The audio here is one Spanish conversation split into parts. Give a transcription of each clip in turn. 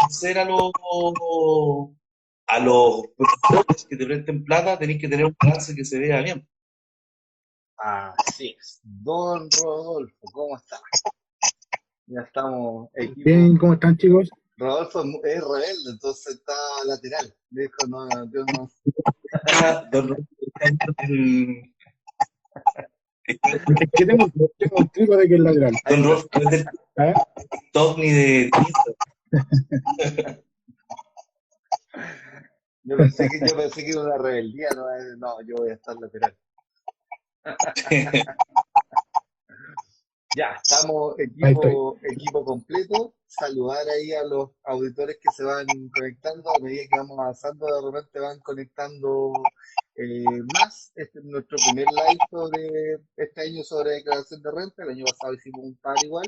convencer a los profesores que te presten plata, tenés que tener un balance que se vea bien. Así es. Don Rodolfo, ¿cómo está? Ya estamos, equipo. Bien, ¿cómo están, chicos? Rodolfo es rebelde, entonces está lateral. Dijo, no, yo no. Don Roberto, Es que tengo un trípode que es lateral. Ahí Don está. Rolf no es del ¿Ah? TikTok ni de Yo pensé que era una rebeldía, no, no, yo voy a estar lateral. Twitter. Ya, estamos Ahí estoy. equipo completo. Saludar ahí a los auditores que se van conectando. A medida que vamos avanzando, de repente van conectando más. Este es nuestro primer live sobre este año sobre declaración de renta. El año pasado hicimos un par igual.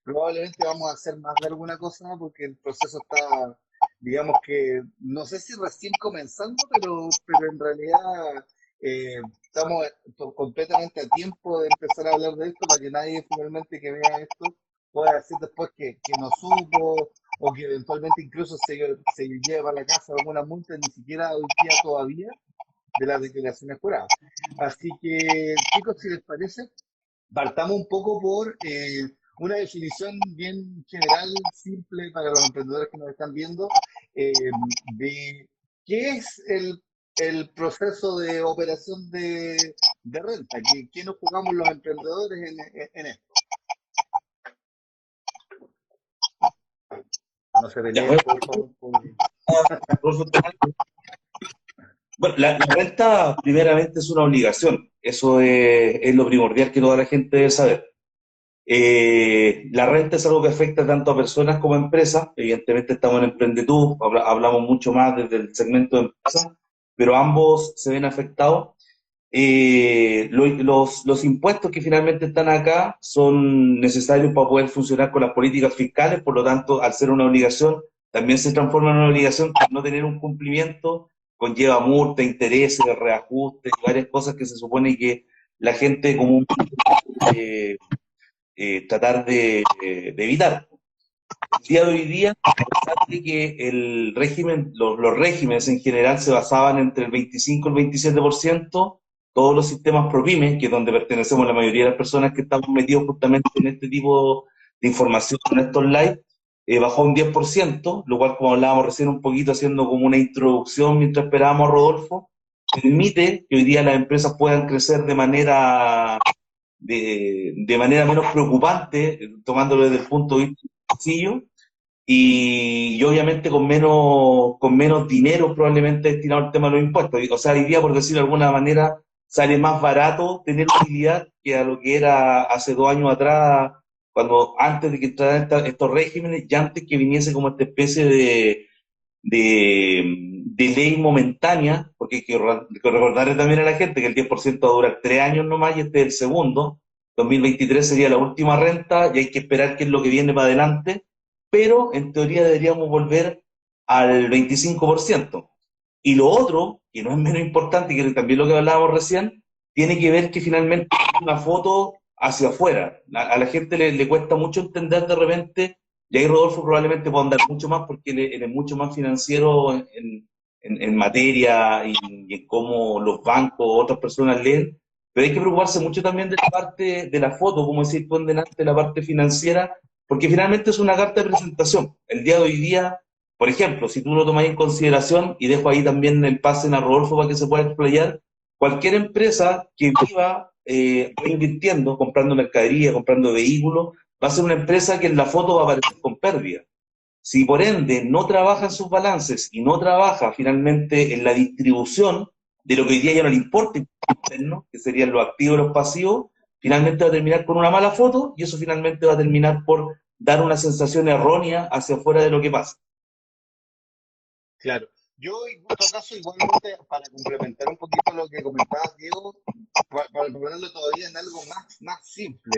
Probablemente vamos a hacer más de alguna cosa porque el proceso está, digamos que, no sé si recién comenzando, pero en realidad estamos completamente a tiempo de empezar a hablar de esto para que nadie finalmente que vea esto pueda decir después que no supo o que eventualmente incluso se lleva a la casa alguna multa, ni siquiera hoy día todavía de las declaraciones juradas. Así que, chicos, si les parece, partamos un poco por una definición bien general, simple para los emprendedores que nos están viendo, de qué es el proceso de operación de renta, qué nos jugamos los emprendedores en esto. No se Ya, peleen, bueno, por favor. bueno, la renta primeramente es una obligación, eso es lo primordial que toda la gente debe saber. La renta es algo que afecta tanto a personas como a empresas. Evidentemente estamos en Emprendetud, hablamos mucho más desde el segmento de empresas, pero ambos se ven afectados. Los impuestos que finalmente están acá son necesarios para poder funcionar con las políticas fiscales, por lo tanto, al ser una obligación, también se transforma en una obligación que al no tener un cumplimiento conlleva multa, intereses, reajustes, varias cosas que se supone que la gente común tratar de evitar. El día de hoy día, a pesar de que el régimen, los regímenes en general se basaban entre el 25 y el 27%, todos los sistemas ProPyme, que es donde pertenecemos la mayoría de las personas que estamos metidos justamente en este tipo de información, en estos live, bajó un 10%, lo cual, como hablábamos recién un poquito, haciendo como una introducción mientras esperábamos a Rodolfo, permite que hoy día las empresas puedan crecer de manera menos preocupante, tomándolo desde el punto de vista sencillo, y obviamente con menos dinero probablemente destinado al tema de los impuestos. O sea, hoy día, por decirlo de alguna manera, sale más barato tener utilidad que a lo que era hace 2 años atrás, cuando antes de que entraran estos regímenes y antes que viniese como esta especie de ley momentánea, porque hay que recordarle también a la gente que el 10% va a durar 3 años nomás y este es el segundo. 2023 sería la última renta y hay que esperar qué es lo que viene para adelante, pero en teoría deberíamos volver al 25%. Y lo otro, que no es menos importante, que también lo que hablábamos recién, tiene que ver que finalmente es una foto hacia afuera. A la gente le cuesta mucho entender de repente, y ahí Rodolfo probablemente pueda andar mucho más porque él es mucho más financiero en materia y en cómo los bancos o otras personas leen, pero hay que preocuparse mucho también de la parte de la foto, como decir tú en delante, la parte financiera, porque finalmente es una carta de presentación. El día de hoy día, por ejemplo, si tú lo tomas en consideración, y dejo ahí también el pase a Rodolfo para que se pueda explayar, cualquier empresa que viva invirtiendo, comprando mercadería, comprando vehículos, va a ser una empresa que en la foto va a aparecer con pérdida. Si por ende no trabaja en sus balances y no trabaja finalmente en la distribución de lo que hoy día ya no le importa, ¿no? Que serían los activos y los pasivos, finalmente va a terminar con una mala foto y eso finalmente va a terminar por dar una sensación errónea hacia afuera de lo que pasa. Claro. Yo, en todo caso, igualmente, para complementar un poquito lo que comentabas, Diego, para ponerlo todavía en algo más simple,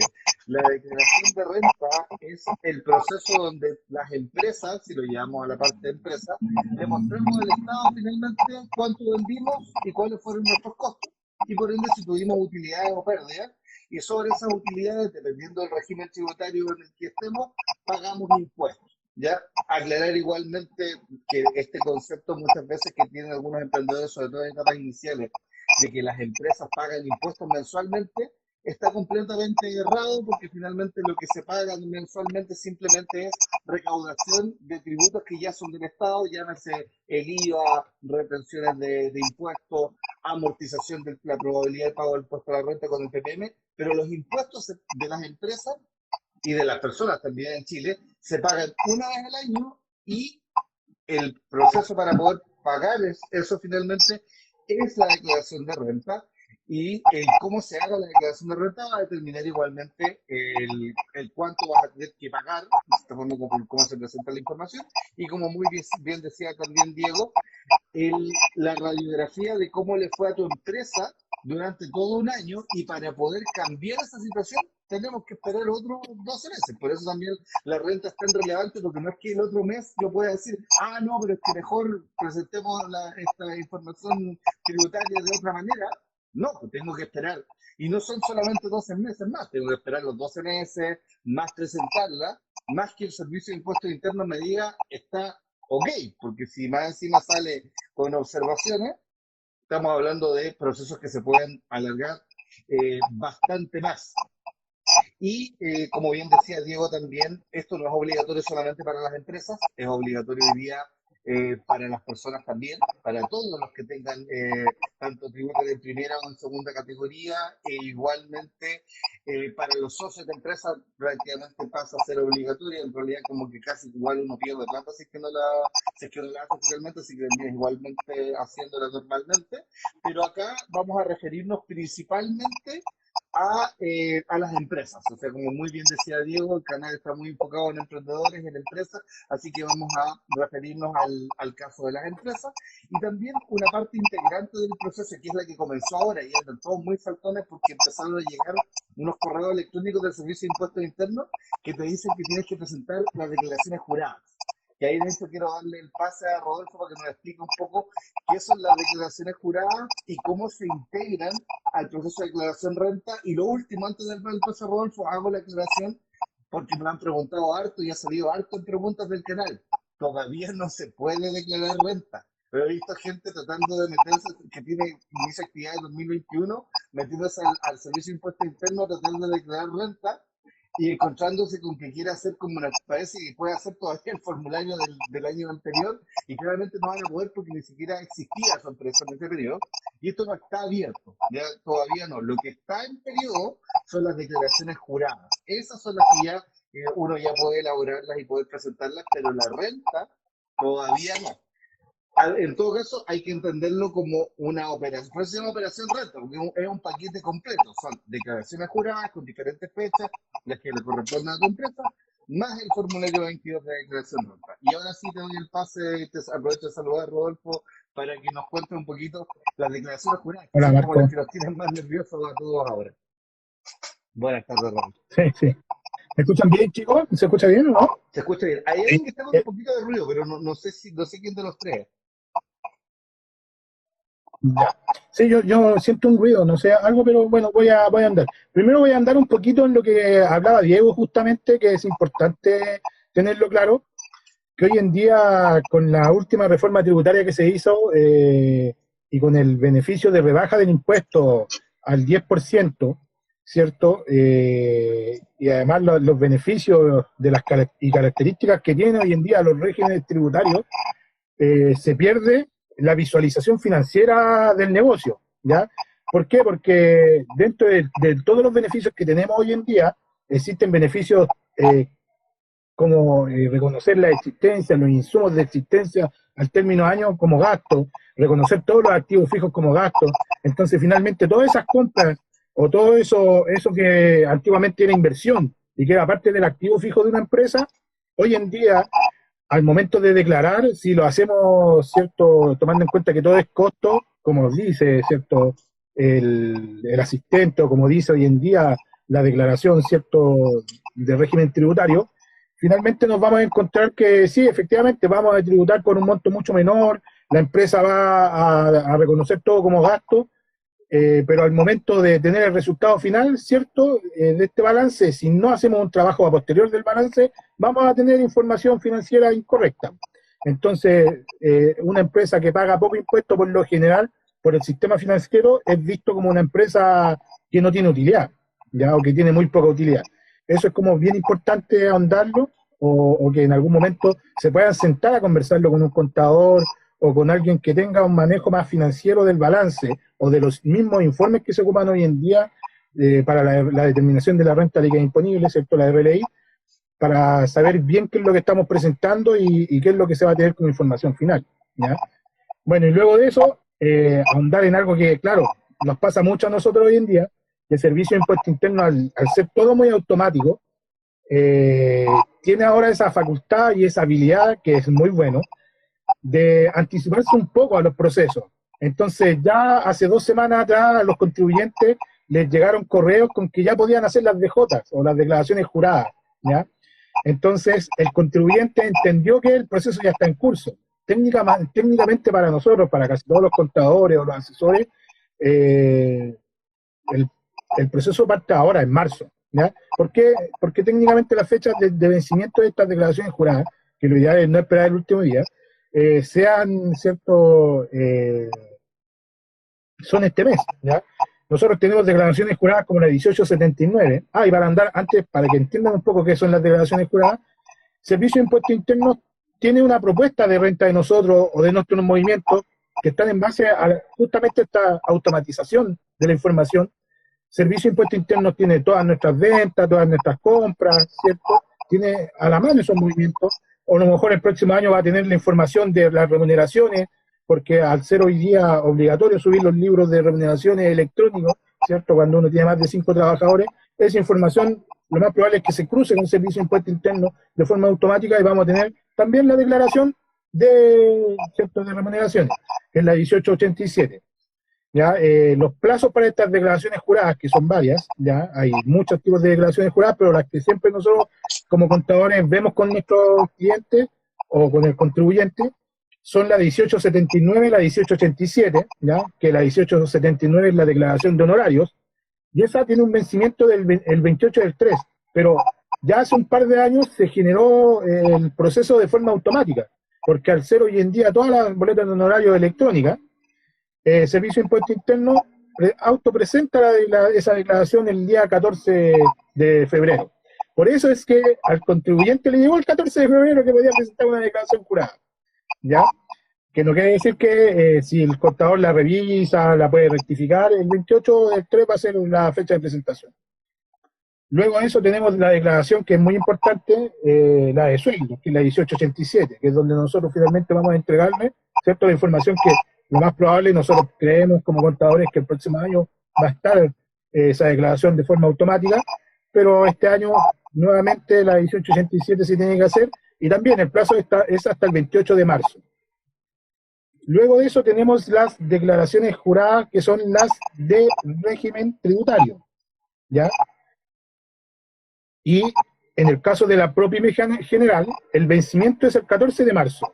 la declaración de renta es el proceso donde las empresas, si lo llevamos a la parte de empresa, le mostramos al Estado finalmente cuánto vendimos y cuáles fueron nuestros costos. Y por ende, si tuvimos utilidades o pérdidas, y sobre esas utilidades, dependiendo del régimen tributario en el que estemos, pagamos impuestos. ¿Ya? aclarar igualmente que este concepto muchas veces que tienen algunos emprendedores, sobre todo en etapas iniciales, de que las empresas pagan impuestos mensualmente, está completamente errado porque finalmente lo que se paga mensualmente simplemente es recaudación de tributos que ya son del Estado, llámese el IVA, retenciones de impuestos, amortización de la probabilidad de pago del impuesto a la renta con el PPM, pero los impuestos de las empresas y de las personas también en Chile se pagan una vez al año y el proceso para poder pagar eso finalmente es la declaración de renta y el cómo se haga la declaración de renta va a determinar igualmente el cuánto vas a tener que pagar, de esta forma cómo se presenta la información y como muy bien decía también Diego, la radiografía de cómo le fue a tu empresa durante todo un año y para poder cambiar esa situación tenemos que esperar otros 12 meses. Por eso también la renta es tan relevante porque no es que el otro mes yo pueda decir, ah, no, pero es que mejor presentemos esta información tributaria de otra manera. No, pues tengo que esperar. Y no son solamente 12 meses más, tengo que esperar los 12 meses, más presentarla, más que el Servicio de Impuestos Internos me diga, está ok, porque si más encima sale con observaciones, estamos hablando de procesos que se pueden alargar bastante más. Y como bien decía Diego también, esto no es obligatorio solamente para las empresas, es obligatorio hoy día para las personas también, para todos los que tengan tanto tributo de primera o en segunda categoría, e igualmente para los socios de empresas prácticamente pasa a ser obligatorio, en realidad como que casi igual uno pierde plata si es que no la hace finalmente, así que termina igualmente haciéndola normalmente, pero acá vamos a referirnos principalmente a las empresas. O sea, como muy bien decía Diego, el canal está muy enfocado en emprendedores, en empresas, así que vamos a referirnos al caso de las empresas. Y también una parte integrante del proceso, que es la que comenzó ahora, y andan todos muy saltones porque empezaron a llegar unos correos electrónicos del Servicio de Impuestos Internos que te dicen que tienes que presentar las declaraciones juradas. Y ahí de hecho quiero darle el pase a Rodolfo para que nos explique un poco qué son las declaraciones juradas y cómo se integran al proceso de declaración renta. Y lo último, antes del paso a Rodolfo, hago la aclaración porque me han preguntado harto y ha salido harto en preguntas del canal. Todavía no se puede declarar renta. Pero he visto gente tratando de meterse, que inicia actividad en 2021, metiéndose al Servicio de Impuestos Internos, tratando de declarar renta y encontrándose con que quiere hacer como parece que puede hacer todavía el formulario del año anterior y claramente no van a poder porque ni siquiera existía su empresa en ese periodo y esto no está abierto, ya todavía no. Lo que está en periodo son las declaraciones juradas, esas son las que ya uno ya puede elaborarlas y poder presentarlas, pero la renta todavía no. En todo caso, hay que entenderlo como una operación. Por eso se llama operación renta, porque es un paquete completo. Son declaraciones juradas con diferentes fechas, las que le corresponden a tu empresa, más el formulario 22 de declaración renta. Y ahora sí te doy el pase, aprovecho de saludar a Rodolfo para que nos cuente un poquito las declaraciones juradas, que Hola, son como las Marco. que nos tienen más nerviosos a todos ahora. Buenas tardes, Rodolfo. Sí, sí. ¿Me escuchan bien, chicos? ¿Se escucha bien o no? Se escucha bien. Hay alguien que está con un poquito de ruido, pero no sé quién de los tres. Ya. Sí, yo siento un ruido, no sé, algo, pero bueno, voy a andar. Primero voy a andar un poquito en lo que hablaba Diego justamente, que es importante tenerlo claro, que hoy en día con la última reforma tributaria que se hizo y con el beneficio de rebaja del impuesto al 10%, ¿cierto? Y además los beneficios de las características que tienen hoy en día los regímenes tributarios, se pierde la visualización financiera del negocio, ¿ya? ¿Por qué? Porque dentro de todos los beneficios que tenemos hoy en día, existen beneficios como reconocer la existencia, los insumos de existencia al término de año como gasto, reconocer todos los activos fijos como gastos. Entonces, finalmente, todas esas compras o todo eso que antiguamente era inversión y que era parte del activo fijo de una empresa, hoy en día al momento de declarar, si lo hacemos, ¿cierto? Tomando en cuenta que todo es costo, como dice, ¿cierto? El asistente, o como dice hoy en día la declaración, ¿cierto? De régimen tributario, finalmente nos vamos a encontrar que sí, efectivamente, vamos a tributar por un monto mucho menor, la empresa va a reconocer todo como gasto, pero al momento de tener el resultado final, ¿cierto? De este balance, si no hacemos un trabajo a posterior del balance, vamos a tener información financiera incorrecta. Entonces, una empresa que paga poco impuesto por lo general, por el sistema financiero, es visto como una empresa que no tiene utilidad, ¿ya? O que tiene muy poca utilidad. Eso es como bien importante ahondarlo, o que en algún momento se puedan sentar a conversarlo con un contador o con alguien que tenga un manejo más financiero del balance o de los mismos informes que se ocupan hoy en día para la determinación de la renta líquida imponible, ¿cierto? La RLI, para saber bien qué es lo que estamos presentando y qué es lo que se va a tener como información final, ¿ya? Bueno, y luego de eso, ahondar en algo que, claro, nos pasa mucho a nosotros hoy en día, que el servicio de impuesto interno, al ser todo muy automático, tiene ahora esa facultad y esa habilidad, que es muy bueno, de anticiparse un poco a los procesos. Entonces, ya hace 2 semanas atrás a los contribuyentes les llegaron correos con que ya podían hacer las DJs o las declaraciones juradas, ¿ya? Entonces, el contribuyente entendió que el proceso ya está en curso. Técnicamente para nosotros, para casi todos los contadores o los asesores, eh, el, el proceso parte ahora, en marzo, ¿ya? ¿Por qué? Porque técnicamente las fechas de vencimiento de estas declaraciones juradas, que lo ideal es no esperar el último día, sean, ¿cierto? Son este mes, ¿ya? Nosotros tenemos declaraciones juradas como la 1879. Y para andar, antes, para que entiendan un poco qué son las declaraciones juradas, Servicio de Impuestos Internos tiene una propuesta de renta de nosotros o de nuestros movimientos que están en base a justamente esta automatización de la información. Servicio de Impuestos Internos tiene todas nuestras ventas, todas nuestras compras, ¿cierto? Tiene a la mano esos movimientos, o a lo mejor el próximo año va a tener la información de las remuneraciones, porque al ser hoy día obligatorio subir los libros de remuneraciones electrónicos, ¿cierto? Cuando uno tiene más de 5 trabajadores, esa información lo más probable es que se cruce con el Servicio de Impuestos Internos de forma automática y vamos a tener también la declaración de, ¿cierto? De remuneraciones, que es la 1887. ¿Ya? Los plazos para estas declaraciones juradas, que son varias, ya hay muchos tipos de declaraciones juradas, pero las que siempre nosotros como contadores vemos con nuestros clientes o con el contribuyente, son la 1879 y la 1887, ¿ya? Que la 1879 es la declaración de honorarios, y esa tiene un vencimiento el 28 del 3, pero ya hace un par de años se generó el proceso de forma automática, porque al ser hoy en día todas las boletas de honorarios electrónicas, Servicio de Impuesto Interno autopresenta esa declaración el día 14 de febrero. Por eso es que al contribuyente le llegó el 14 de febrero que podía presentar una declaración jurada, ¿ya? Que no quiere decir que si el contador la revisa, la puede rectificar, el 28 del 3 va a ser la fecha de presentación. Luego de eso tenemos la declaración que es muy importante, la de sueldo, que es la 1887, que es donde nosotros finalmente vamos a entregarle, ¿cierto? La información que lo más probable nosotros creemos como contadores que el próximo año va a estar esa declaración de forma automática, pero este año nuevamente la 1887 se tiene que hacer y también el plazo es hasta el 28 de marzo. Luego de eso tenemos las declaraciones juradas que son las de régimen tributario, ¿ya? Y en el caso de la ProPyme general, el vencimiento es el 14 de marzo,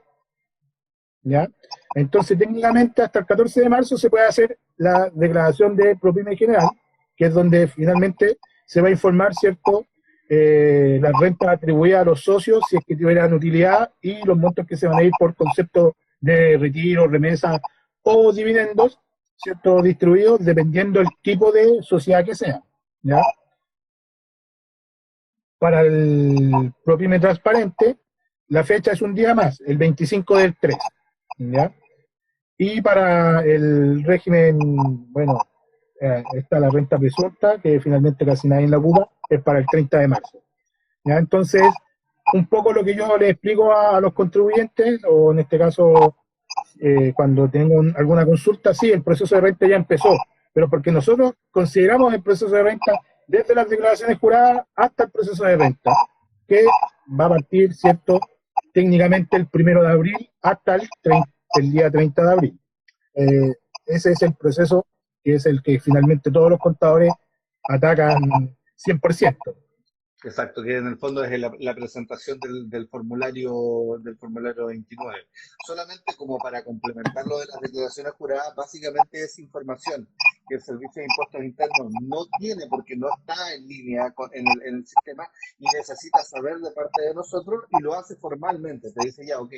¿ya? Entonces, técnicamente, hasta el 14 de marzo se puede hacer la declaración de ProPyme general, que es donde finalmente se va a informar, ¿cierto?, las rentas atribuidas a los socios, si es que tuvieran utilidad, y los montos que se van a ir por concepto de retiro, remesa o dividendos, ¿cierto?, distribuidos dependiendo del tipo de sociedad que sea, ¿ya? Para el ProPyme transparente, la fecha es un día más, el 25 del 3, ¿ya? Y para el régimen, bueno, está la renta presunta, que finalmente casi nadie la ocupa, es para el 30 de marzo, ¿ya? Entonces, un poco lo que yo le explico a los contribuyentes, o en este caso, cuando tengo alguna consulta, sí, el proceso de renta ya empezó, pero porque nosotros consideramos el proceso de renta desde las declaraciones juradas hasta el proceso de renta, que va a partir, ¿cierto?, técnicamente el 1 de abril hasta el día 30 de abril. Ese es el proceso que es el que finalmente todos los contadores atacan 100%. Exacto, que en el fondo es la presentación del formulario 29. Solamente como para complementar lo de las declaraciones juradas, básicamente es información que el Servicio de Impuestos Internos no tiene porque no está en línea en el sistema y necesita saber de parte de nosotros y lo hace formalmente. Te dice ya, ok,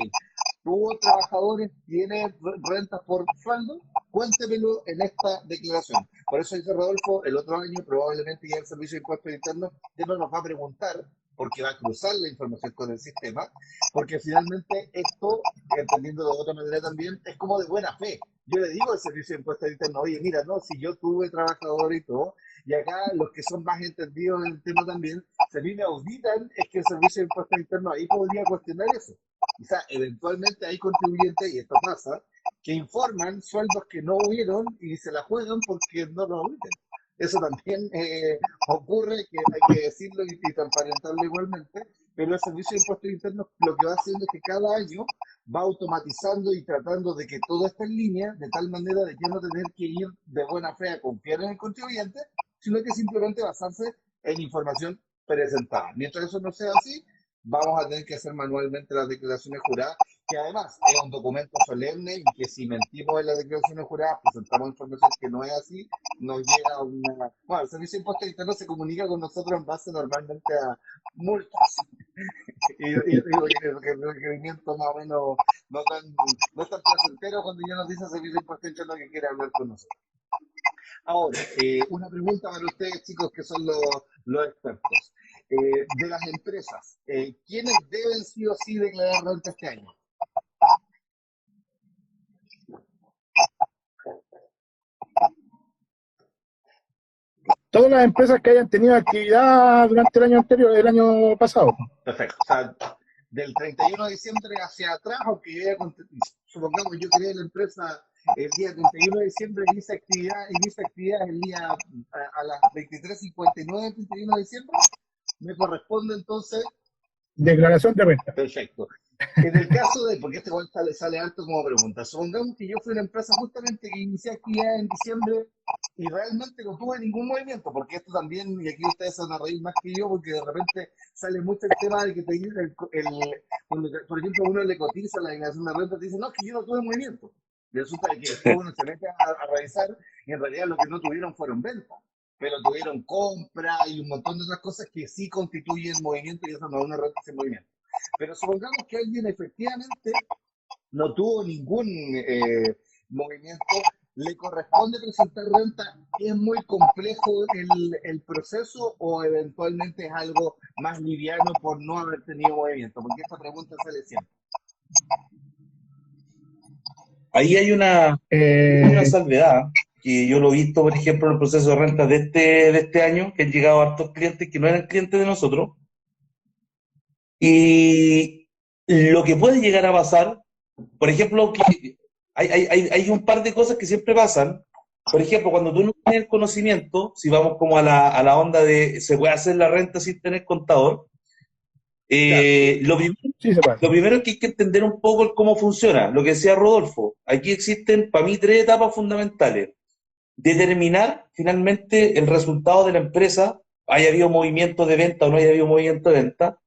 tu trabajadores tiene rentas por sueldo, cuéntemelo en esta declaración. Por eso dice Rodolfo, el otro año probablemente ya el Servicio de Impuestos Internos ya no nos va a preguntar porque va a cruzar la información con el sistema, porque finalmente esto, entendiendo de otra manera también, es como de buena fe. Yo le digo al Servicio de Impuestos Internos, oye, mira, no, si yo tuve trabajador y todo, y acá los que son más entendidos en el tema también, si a mí me auditan, es que el Servicio de Impuestos Internos ahí podría cuestionar eso. Quizá eventualmente hay contribuyentes, y esto pasa, que informan sueldos que no hubieron y se la juegan porque no lo auditen. Eso también ocurre, que hay que decirlo y transparentarlo igualmente, pero el Servicio de Impuestos Internos lo que va haciendo es que cada año va automatizando y tratando de que todo esté en línea, de tal manera de que no tener que ir de buena fe a confiar en el contribuyente, sino que simplemente basarse en información presentada. Mientras eso no sea así, vamos a tener que hacer manualmente las declaraciones juradas, que además es un documento solemne y que si mentimos en las declaraciones juradas, presentamos información que no es así, nos llega una... Bueno, el Servicio de Impuestos Internos se comunica con nosotros en base normalmente a multas y requerimientos más o menos no tan placenteros cuando ya nos dice el Servicio de Impuestos Internos que quiere hablar con nosotros. Ahora, una pregunta para ustedes, chicos, que son los expertos. De las empresas, ¿quiénes deben sí o sí declarar renta este año? Todas las empresas que hayan tenido actividad durante el año anterior, el año pasado. Perfecto. O sea, del 31 de diciembre hacia atrás, aunque yo ya, supongamos, yo creé la empresa el día 31 de diciembre y hice actividad el día a las 23:59 del 31 de diciembre, me corresponde entonces. Declaración de renta. Perfecto. En el caso de, porque este igual sale alto como pregunta, supongamos que yo fui una empresa justamente que inicié actividad en diciembre y realmente no tuve ningún movimiento, porque esto también, y aquí ustedes van a reír más que yo, porque de repente sale mucho el tema de que te dice por ejemplo, uno le cotiza la declaración de renta y te dice, no, es que yo no tuve movimiento. Y resulta que después uno se mete a revisar y en realidad lo que no tuvieron fueron ventas, pero tuvieron compra y un montón de otras cosas que sí constituyen movimiento y eso no es una renta sin movimiento. Pero supongamos que alguien efectivamente no tuvo ningún movimiento, le corresponde presentar renta, ¿es muy complejo el proceso o eventualmente es algo más liviano por no haber tenido movimiento? Porque esta pregunta sale siempre. Ahí hay una salvedad, que yo lo he visto, por ejemplo, en el proceso de renta de este año, que han llegado hartos clientes que no eran clientes de nosotros. Y lo que puede llegar a pasar, por ejemplo, que hay un par de cosas que siempre pasan. Por ejemplo, cuando tú no tienes el conocimiento, si vamos como a la onda de se puede hacer la renta sin tener contador, lo primero es que hay que entender un poco el cómo funciona. Lo que decía Rodolfo, aquí existen para mí 3 etapas fundamentales. Determinar finalmente el resultado de la empresa, haya habido movimiento de venta o no haya habido movimiento de venta.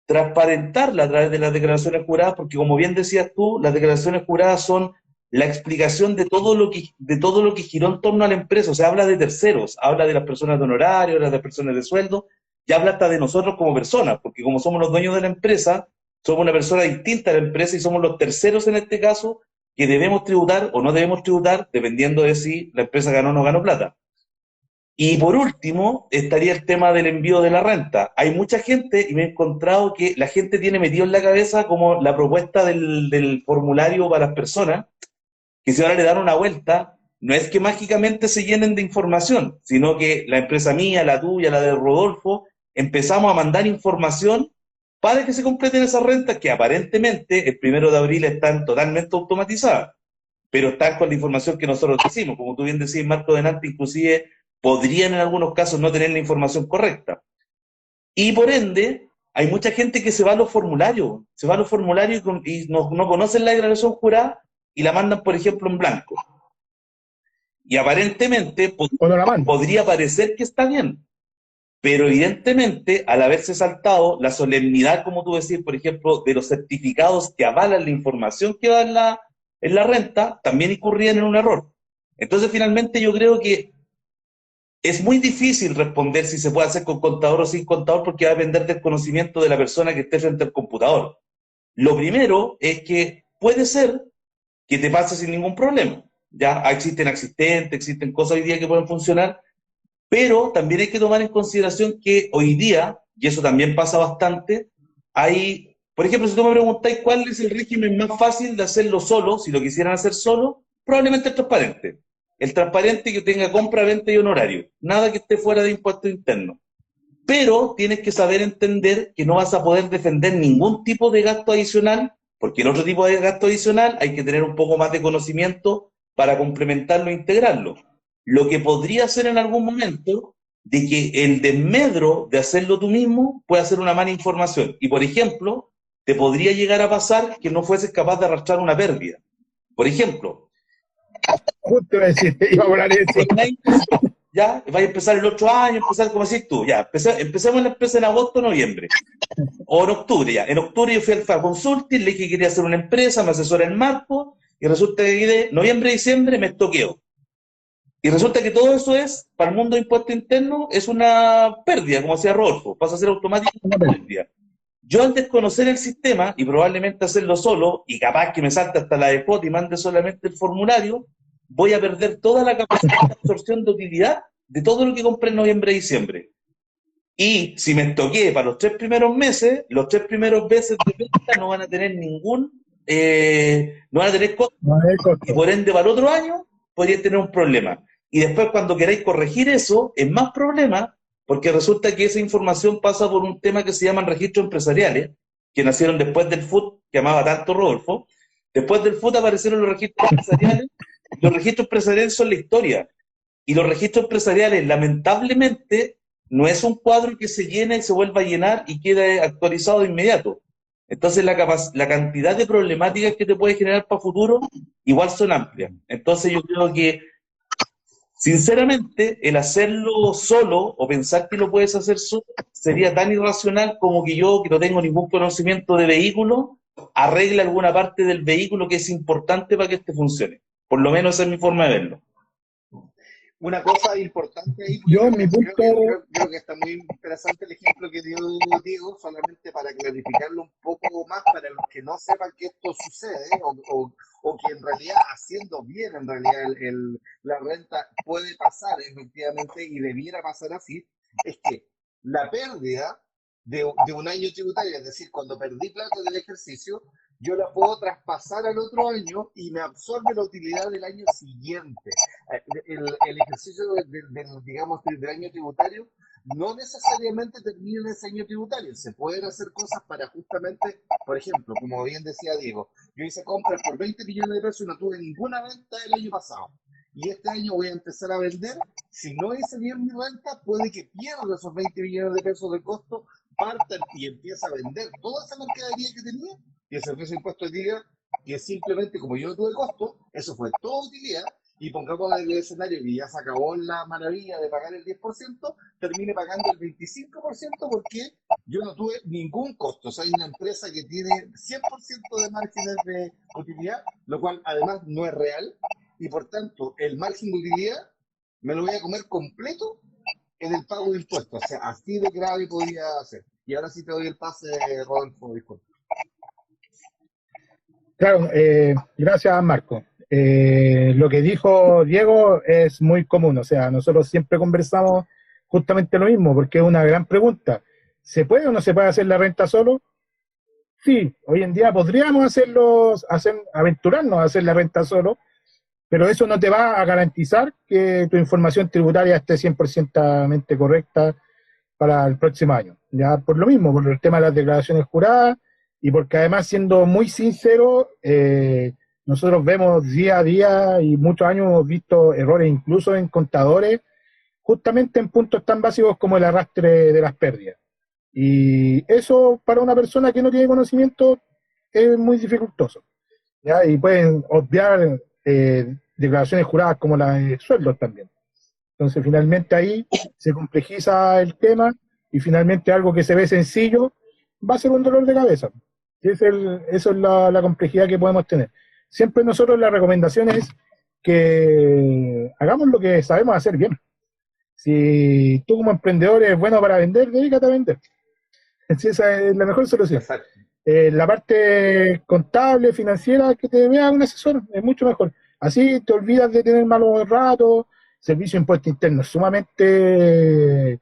Transparentarla a través de las declaraciones juradas, porque como bien decías tú, las declaraciones juradas son la explicación de todo lo que giró en torno a la empresa. O sea, habla de terceros, habla de las personas de honorario, habla de las personas de sueldo, y habla hasta de nosotros como personas, porque como somos los dueños de la empresa, somos una persona distinta a la empresa y somos los terceros en este caso que debemos tributar o no debemos tributar, dependiendo de si la empresa ganó o no ganó plata. Y por último, estaría el tema del envío de la renta. Hay mucha gente, y me he encontrado que la gente tiene metido en la cabeza como la propuesta del formulario para las personas, que si ahora le dan una vuelta, no es que mágicamente se llenen de información, sino que la empresa mía, la tuya, la de Rodolfo, empezamos a mandar información para que se completen esas rentas que aparentemente el 1 de abril están totalmente automatizadas, pero están con la información que nosotros decimos. Como tú bien decís, Marco delante, inclusive podrían en algunos casos no tener la información correcta. Y por ende, hay mucha gente que se va a los formularios, y no conocen la declaración jurada y la mandan, por ejemplo, en blanco. Y aparentemente podría parecer que está bien, pero evidentemente, al haberse saltado la solemnidad, como tú decís, por ejemplo, de los certificados que avalan la información que va en la renta, también incurrían en un error. Entonces, finalmente, yo creo que es muy difícil responder si se puede hacer con contador o sin contador porque va a depender del conocimiento de la persona que esté frente al computador. Lo primero es que puede ser que te pase sin ningún problema. Ya existen asistentes, existen cosas hoy día que pueden funcionar, pero también hay que tomar en consideración que hoy día, y eso también pasa bastante, hay, por ejemplo, si tú me preguntáis cuál es el régimen más fácil de hacerlo solo, si lo quisieran hacer solo, probablemente el transparente. El transparente que tenga compra, venta y honorario. Nada que esté fuera de impuestos internos. Pero tienes que saber entender que no vas a poder defender ningún tipo de gasto adicional, porque el otro tipo de gasto adicional hay que tener un poco más de conocimiento para complementarlo e integrarlo. Lo que podría ser en algún momento de que el desmedro de hacerlo tú mismo puede ser una mala información. Y, por ejemplo, te podría llegar a pasar que no fueses capaz de arrastrar una pérdida. Por ejemplo, Justo iba a decir, iba a hablar de eso. ya, va a empezar el otro año, empezar como decís tú, ya, empecemos la empresa en agosto, noviembre, o en octubre, ya. En octubre yo fui al consulting, le dije que quería hacer una empresa, me asesora el marco, y resulta que de noviembre, diciembre me estoqueo. Y resulta que todo eso es, para el mundo de impuestos internos, es una pérdida, como decía Rodolfo, pasa a ser automático una pérdida. Yo al desconocer el sistema, y probablemente hacerlo solo, y capaz que me salte hasta la de FOT y mande solamente el formulario, voy a perder toda la capacidad de absorción de utilidad de todo lo que compré en noviembre y diciembre. Y si me estoqué para los 3 primeros meses, los 3 primeros meses de venta no van a tener no van a tener costo, y por ende para el otro año podríais tener un problema. Y después cuando queráis corregir eso, es más problema, porque resulta que esa información pasa por un tema que se llaman registros empresariales, que nacieron después del FUT, que amaba tanto Rodolfo. Después del FUT aparecieron los registros empresariales. Los registros empresariales son la historia. Y los registros empresariales, lamentablemente, no es un cuadro que se llena y se vuelva a llenar y quede actualizado de inmediato. Entonces, la cantidad de problemáticas que te puede generar para futuro igual son amplias. Entonces, yo creo que, sinceramente, el hacerlo solo o pensar que lo puedes hacer solo sería tan irracional como que yo, que no tengo ningún conocimiento de vehículo, arregle alguna parte del vehículo que es importante para que este funcione. Por lo menos esa es mi forma de verlo. Una cosa importante ahí, Yo, en mi punto, creo que está muy interesante el ejemplo que dio Diego, solamente para clarificarlo un poco más para los que no sepan que esto sucede o que en realidad haciendo bien en realidad la renta puede pasar efectivamente y debiera pasar así, es que la pérdida de un año tributario, es decir, cuando perdí plata del ejercicio, yo la puedo traspasar al otro año y me absorbe la utilidad del año siguiente. El ejercicio digamos, del año tributario no necesariamente termina en ese año tributario. Se pueden hacer cosas para justamente, por ejemplo, como bien decía Diego, yo hice compras por 20 millones de pesos y no tuve ninguna venta el año pasado. Y este año voy a empezar a vender. Si no hice bien mi renta, puede que pierda esos 20 millones de pesos de costo, parta y empieza a vender toda esa mercadería que tenía y el servicio de impuestos diga que simplemente como yo no tuve costo, eso fue toda utilidad, y pongamos en el escenario que ya se acabó la maravilla de pagar el 10%, termine pagando el 25% porque yo no tuve ningún costo. O sea, hay una empresa que tiene 100% de márgenes de utilidad, lo cual además no es real, y por tanto el margen de utilidad me lo voy a comer completo en el pago de impuestos. O sea, así de grave podía ser. Y ahora sí te doy el pase, Rodolfo, disculpa. claro, gracias Marco. Lo que dijo Diego es muy común, o sea, nosotros siempre conversamos justamente lo mismo, porque es una gran pregunta. ¿Se puede o no se puede hacer la renta solo? Sí, hoy en día podríamos aventurarnos a hacer la renta solo, pero eso no te va a garantizar que tu información tributaria esté 100% correcta para el próximo año. Ya por lo mismo, por el tema de las declaraciones juradas y porque además, siendo muy sincero, nosotros vemos día a día y muchos años hemos visto errores incluso en contadores, justamente en puntos tan básicos como el arrastre de las pérdidas. Y eso para una persona que no tiene conocimiento es muy dificultoso, ¿ya? Y pueden obviar declaraciones juradas como las de sueldos también. Entonces, finalmente ahí se complejiza el tema y finalmente algo que se ve sencillo va a ser un dolor de cabeza. Eso es la complejidad que podemos tener. Siempre nosotros la recomendación es que hagamos lo que sabemos hacer bien. Si tú como emprendedor eres bueno para vender, dedícate a vender. Sí, esa es la mejor solución. Exacto. La parte contable, financiera, que te vea un asesor, es mucho mejor. Así te olvidas de tener malos ratos. Servicio de impuesto interno es sumamente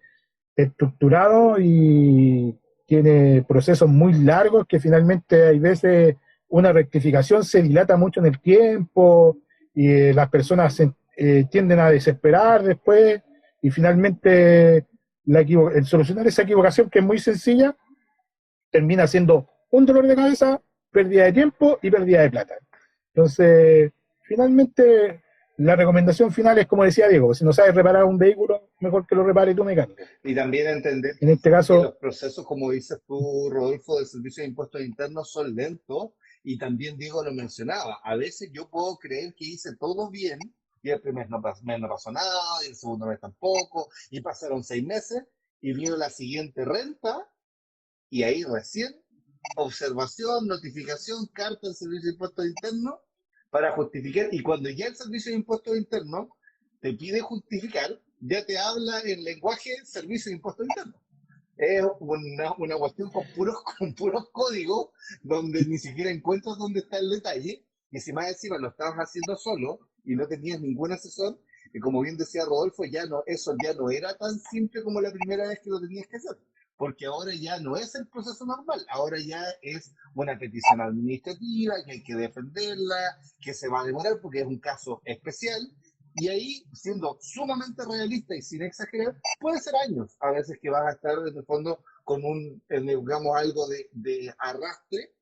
estructurado y tiene procesos muy largos que finalmente hay veces una rectificación se dilata mucho en el tiempo y las personas tienden a desesperar después y finalmente el solucionar esa equivocación que es muy sencilla termina siendo un dolor de cabeza, pérdida de tiempo y pérdida de plata. Entonces, finalmente, la recomendación final es como decía Diego, si no sabes reparar un vehículo, mejor que lo repare tu mecánico. Y también entender En este que caso, los procesos, como dices tú, Rodolfo, del Servicio de Impuestos Internos son lentos, y también Diego lo mencionaba, a veces yo puedo creer que hice todo bien, y el primer mes no pasó nada, y el segundo mes tampoco, y pasaron 6 meses, y vino la siguiente renta, y ahí recién, observación, notificación, carta del Servicio de Impuestos Internos para justificar. Y cuando ya el Servicio de Impuestos Internos te pide justificar, ya te habla en lenguaje Servicio de Impuestos Internos. Es una cuestión con puros códigos donde ni siquiera encuentras dónde está el detalle. Y si más encima lo estabas haciendo solo y no tenías ningún asesor, y como bien decía Rodolfo, eso ya no era tan simple como la primera vez que lo tenías que hacer, porque ahora ya no es el proceso normal, ahora ya es una petición administrativa, que hay que defenderla, que se va a demorar porque es un caso especial, y ahí, siendo sumamente realista y sin exagerar, puede ser años, a veces que vas a estar en el fondo con digamos, algo de arrastre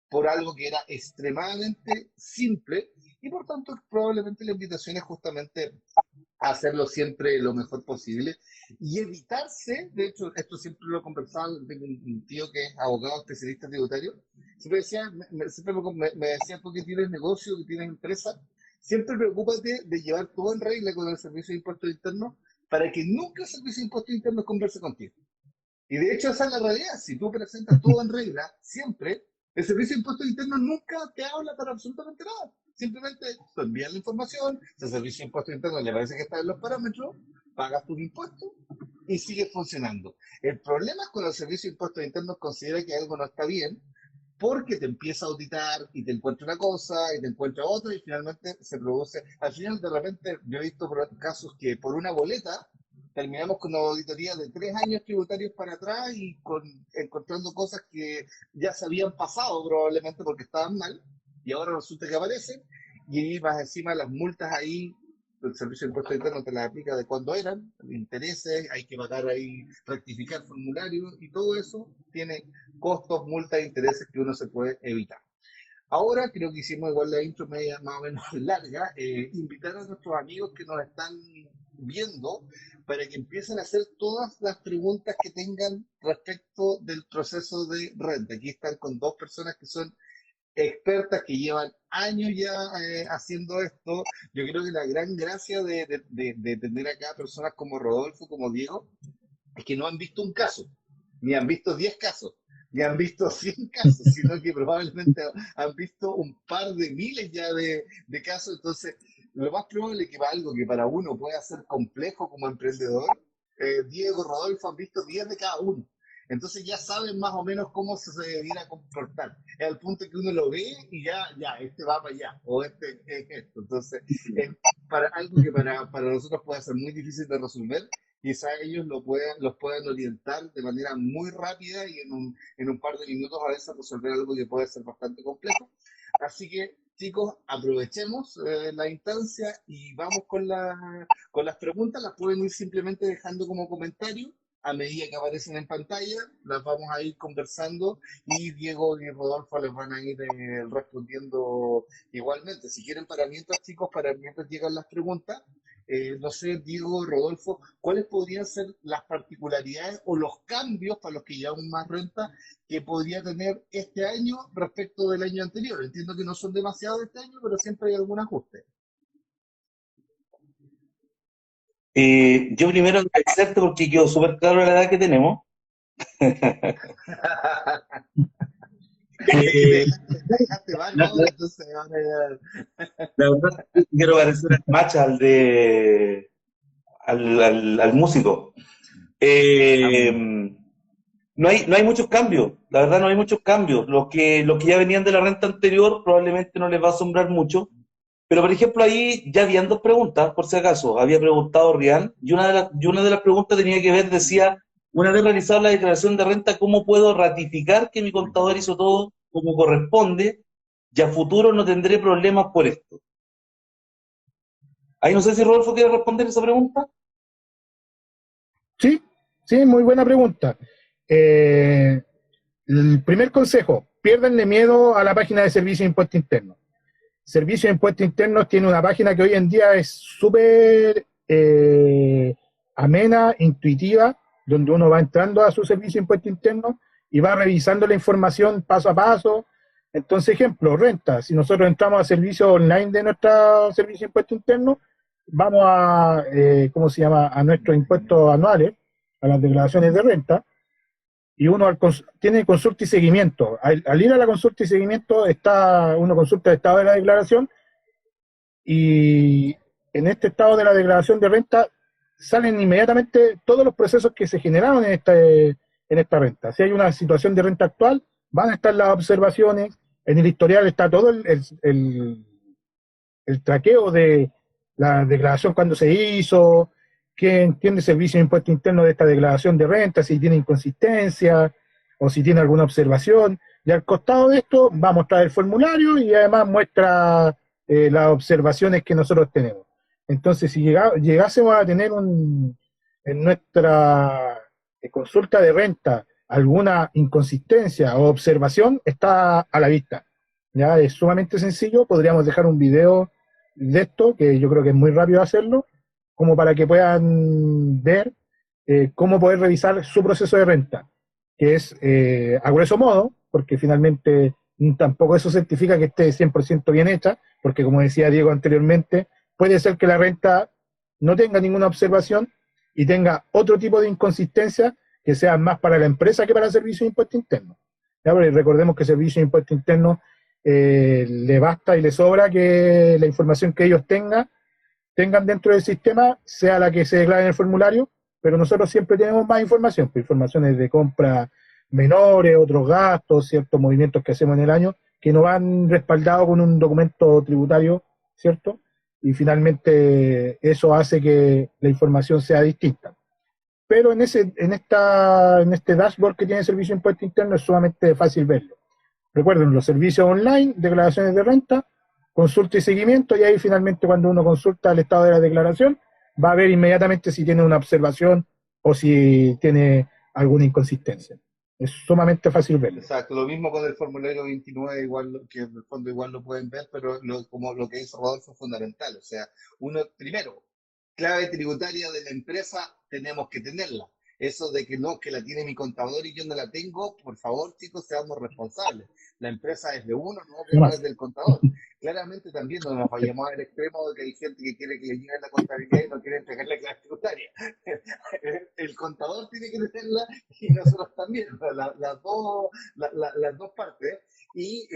por algo que era extremadamente simple, y por tanto probablemente la invitación es justamente hacerlo siempre lo mejor posible y evitarse, de hecho, esto siempre lo conversaba, tengo un tío que es abogado especialista tributario, siempre decía, me decía, tú que tienes negocio, que tienes empresa, siempre preocúpate de llevar todo en regla con el Servicio de Impuestos Internos para que nunca el Servicio de Impuestos Internos converse contigo. Y de hecho esa es la realidad, si tú presentas todo en regla, siempre, el Servicio de Impuestos Internos nunca te habla para absolutamente nada. Simplemente te envían la información, si el Servicio de Impuestos Internos le parece que está en los parámetros, pagas tus impuestos y sigue funcionando. El problema es cuando el Servicio de Impuestos Internos considera que algo no está bien, porque te empieza a auditar y te encuentra una cosa y te encuentra otra y finalmente se produce, al final de repente yo he visto casos que por una boleta terminamos con una auditoría de 3 años tributarios para atrás y encontrando cosas que ya se habían pasado probablemente porque estaban mal y ahora resulta que aparecen y más encima las multas ahí, el Servicio de Impuestos Internos te las aplica de cuando eran, intereses, hay que pagar ahí, rectificar formularios y todo eso tiene costos, multas e intereses que uno se puede evitar. Ahora creo que hicimos igual la intro media más o menos larga, invitar a nuestros amigos que nos están viendo para que empiecen a hacer todas las preguntas que tengan respecto del proceso de renta. Aquí están con dos personas que son expertas, que llevan años ya haciendo esto. Yo creo que la gran gracia de tener acá personas como Rodolfo, como Diego, es que no han visto un caso, ni han visto 10 casos, ni han visto 100 casos, sino que probablemente han visto un par de miles ya de casos. Entonces, lo más probable es que para algo que para uno pueda ser complejo como emprendedor, Diego, Rodolfo han visto 10 de cada uno. Entonces ya saben más o menos cómo se debiera comportar. Es al punto que uno lo ve y ya, este va para allá, o este es esto. Entonces, es para algo que para nosotros puede ser muy difícil de resolver, quizá ellos los puedan orientar de manera muy rápida y en un par de minutos a veces resolver algo que puede ser bastante complejo. Así que, chicos, aprovechemos la instancia y vamos con las preguntas. Las pueden ir simplemente dejando como comentario a medida que aparecen en pantalla, las vamos a ir conversando y Diego y Rodolfo les van a ir respondiendo igualmente. Si quieren, para mientras, chicos, para mientras llegan las preguntas, no sé, Diego, Rodolfo, ¿cuáles podrían ser las particularidades o los cambios para los que llevamos más renta que podría tener este año respecto del año anterior? Entiendo que no son demasiados este año, pero siempre hay algún ajuste. Yo primero agradecerte porque quedó súper claro la edad que tenemos. Eh, Dejaste mal, la, ¿no? la- Entonces ahora la verdad es que quiero parecer el match al músico. ah, Eh, no hay muchos cambios, la verdad no hay muchos cambios. Los que ya venían de la renta anterior probablemente no les va a asombrar mucho. Pero, por ejemplo, ahí ya habían dos preguntas, por si acaso. Había preguntado Rian, y una de las preguntas tenía que ver, decía, una vez realizada la declaración de renta, ¿cómo puedo ratificar que mi contador hizo todo como corresponde y a futuro no tendré problemas por esto? Ahí no sé si Rodolfo quiere responder esa pregunta. Sí, sí, muy buena pregunta. Eh, el primer consejo, piérdanle miedo a la página de Servicio de Impuesto Interno. Servicio de Impuestos Internos tiene una página que hoy en día es súper amena, intuitiva, donde uno va entrando a su Servicio de Impuestos Internos y va revisando la información paso a paso. Entonces, ejemplo, renta. Si nosotros entramos a servicio online de nuestro Servicio de Impuestos Internos, vamos a, ¿cómo se llama?, a nuestros impuestos anuales, a las declaraciones de renta, y uno tiene consulta y seguimiento. Al ir a la consulta y seguimiento, uno consulta el estado de la declaración y en este estado de la declaración de renta salen inmediatamente todos los procesos que se generaron en esta renta. Si hay una situación de renta actual, van a estar las observaciones, en el historial está todo el traqueo de la declaración cuando se hizo, qué entiende el Servicio de Impuesto Interno de esta declaración de renta, si tiene inconsistencia o si tiene alguna observación. Y al costado de esto va a mostrar el formulario y además muestra las observaciones que nosotros tenemos. Entonces, si llegásemos a tener en nuestra consulta de renta alguna inconsistencia o observación, está a la vista. Ya es sumamente sencillo, podríamos dejar un video de esto, que yo creo que es muy rápido hacerlo, como para que puedan ver cómo poder revisar su proceso de renta, que es a grueso modo, porque finalmente tampoco eso certifica que esté 100% bien hecha, porque como decía Diego anteriormente, puede ser que la renta no tenga ninguna observación y tenga otro tipo de inconsistencia que sea más para la empresa que para el Servicio de Impuesto Interno. ¿Ya? Porque recordemos que el Servicio de Impuesto Interno le basta y le sobra que la información que ellos tengan dentro del sistema sea la que se declara en el formulario, pero nosotros siempre tenemos más información, pues informaciones de compra menores, otros gastos, ciertos movimientos que hacemos en el año, que nos van respaldados con un documento tributario, ¿cierto? Y finalmente eso hace que la información sea distinta. Pero en este dashboard que tiene el Servicio de Impuesto Interno es sumamente fácil verlo. Recuerden, los servicios online, declaraciones de renta, consulta y seguimiento, y ahí finalmente cuando uno consulta el estado de la declaración, va a ver inmediatamente si tiene una observación o si tiene alguna inconsistencia. Es sumamente fácil verlo. exacto, lo mismo con el formulario 29, igual que en el fondo igual lo pueden ver, pero como lo que hizo Rodolfo es fundamental. O sea, uno, primero, clave tributaria de la empresa, tenemos que tenerla. Eso de que no, que la tiene mi contador y yo no la tengo, por favor, chicos, seamos responsables. La empresa es de uno, no es Más. del contador. Claramente también no nos vayamos al extremo de que hay gente que quiere que le llegue la contabilidad y no quiere entregar la clave tributaria. El contador tiene que tenerla y nosotros también, las dos partes, y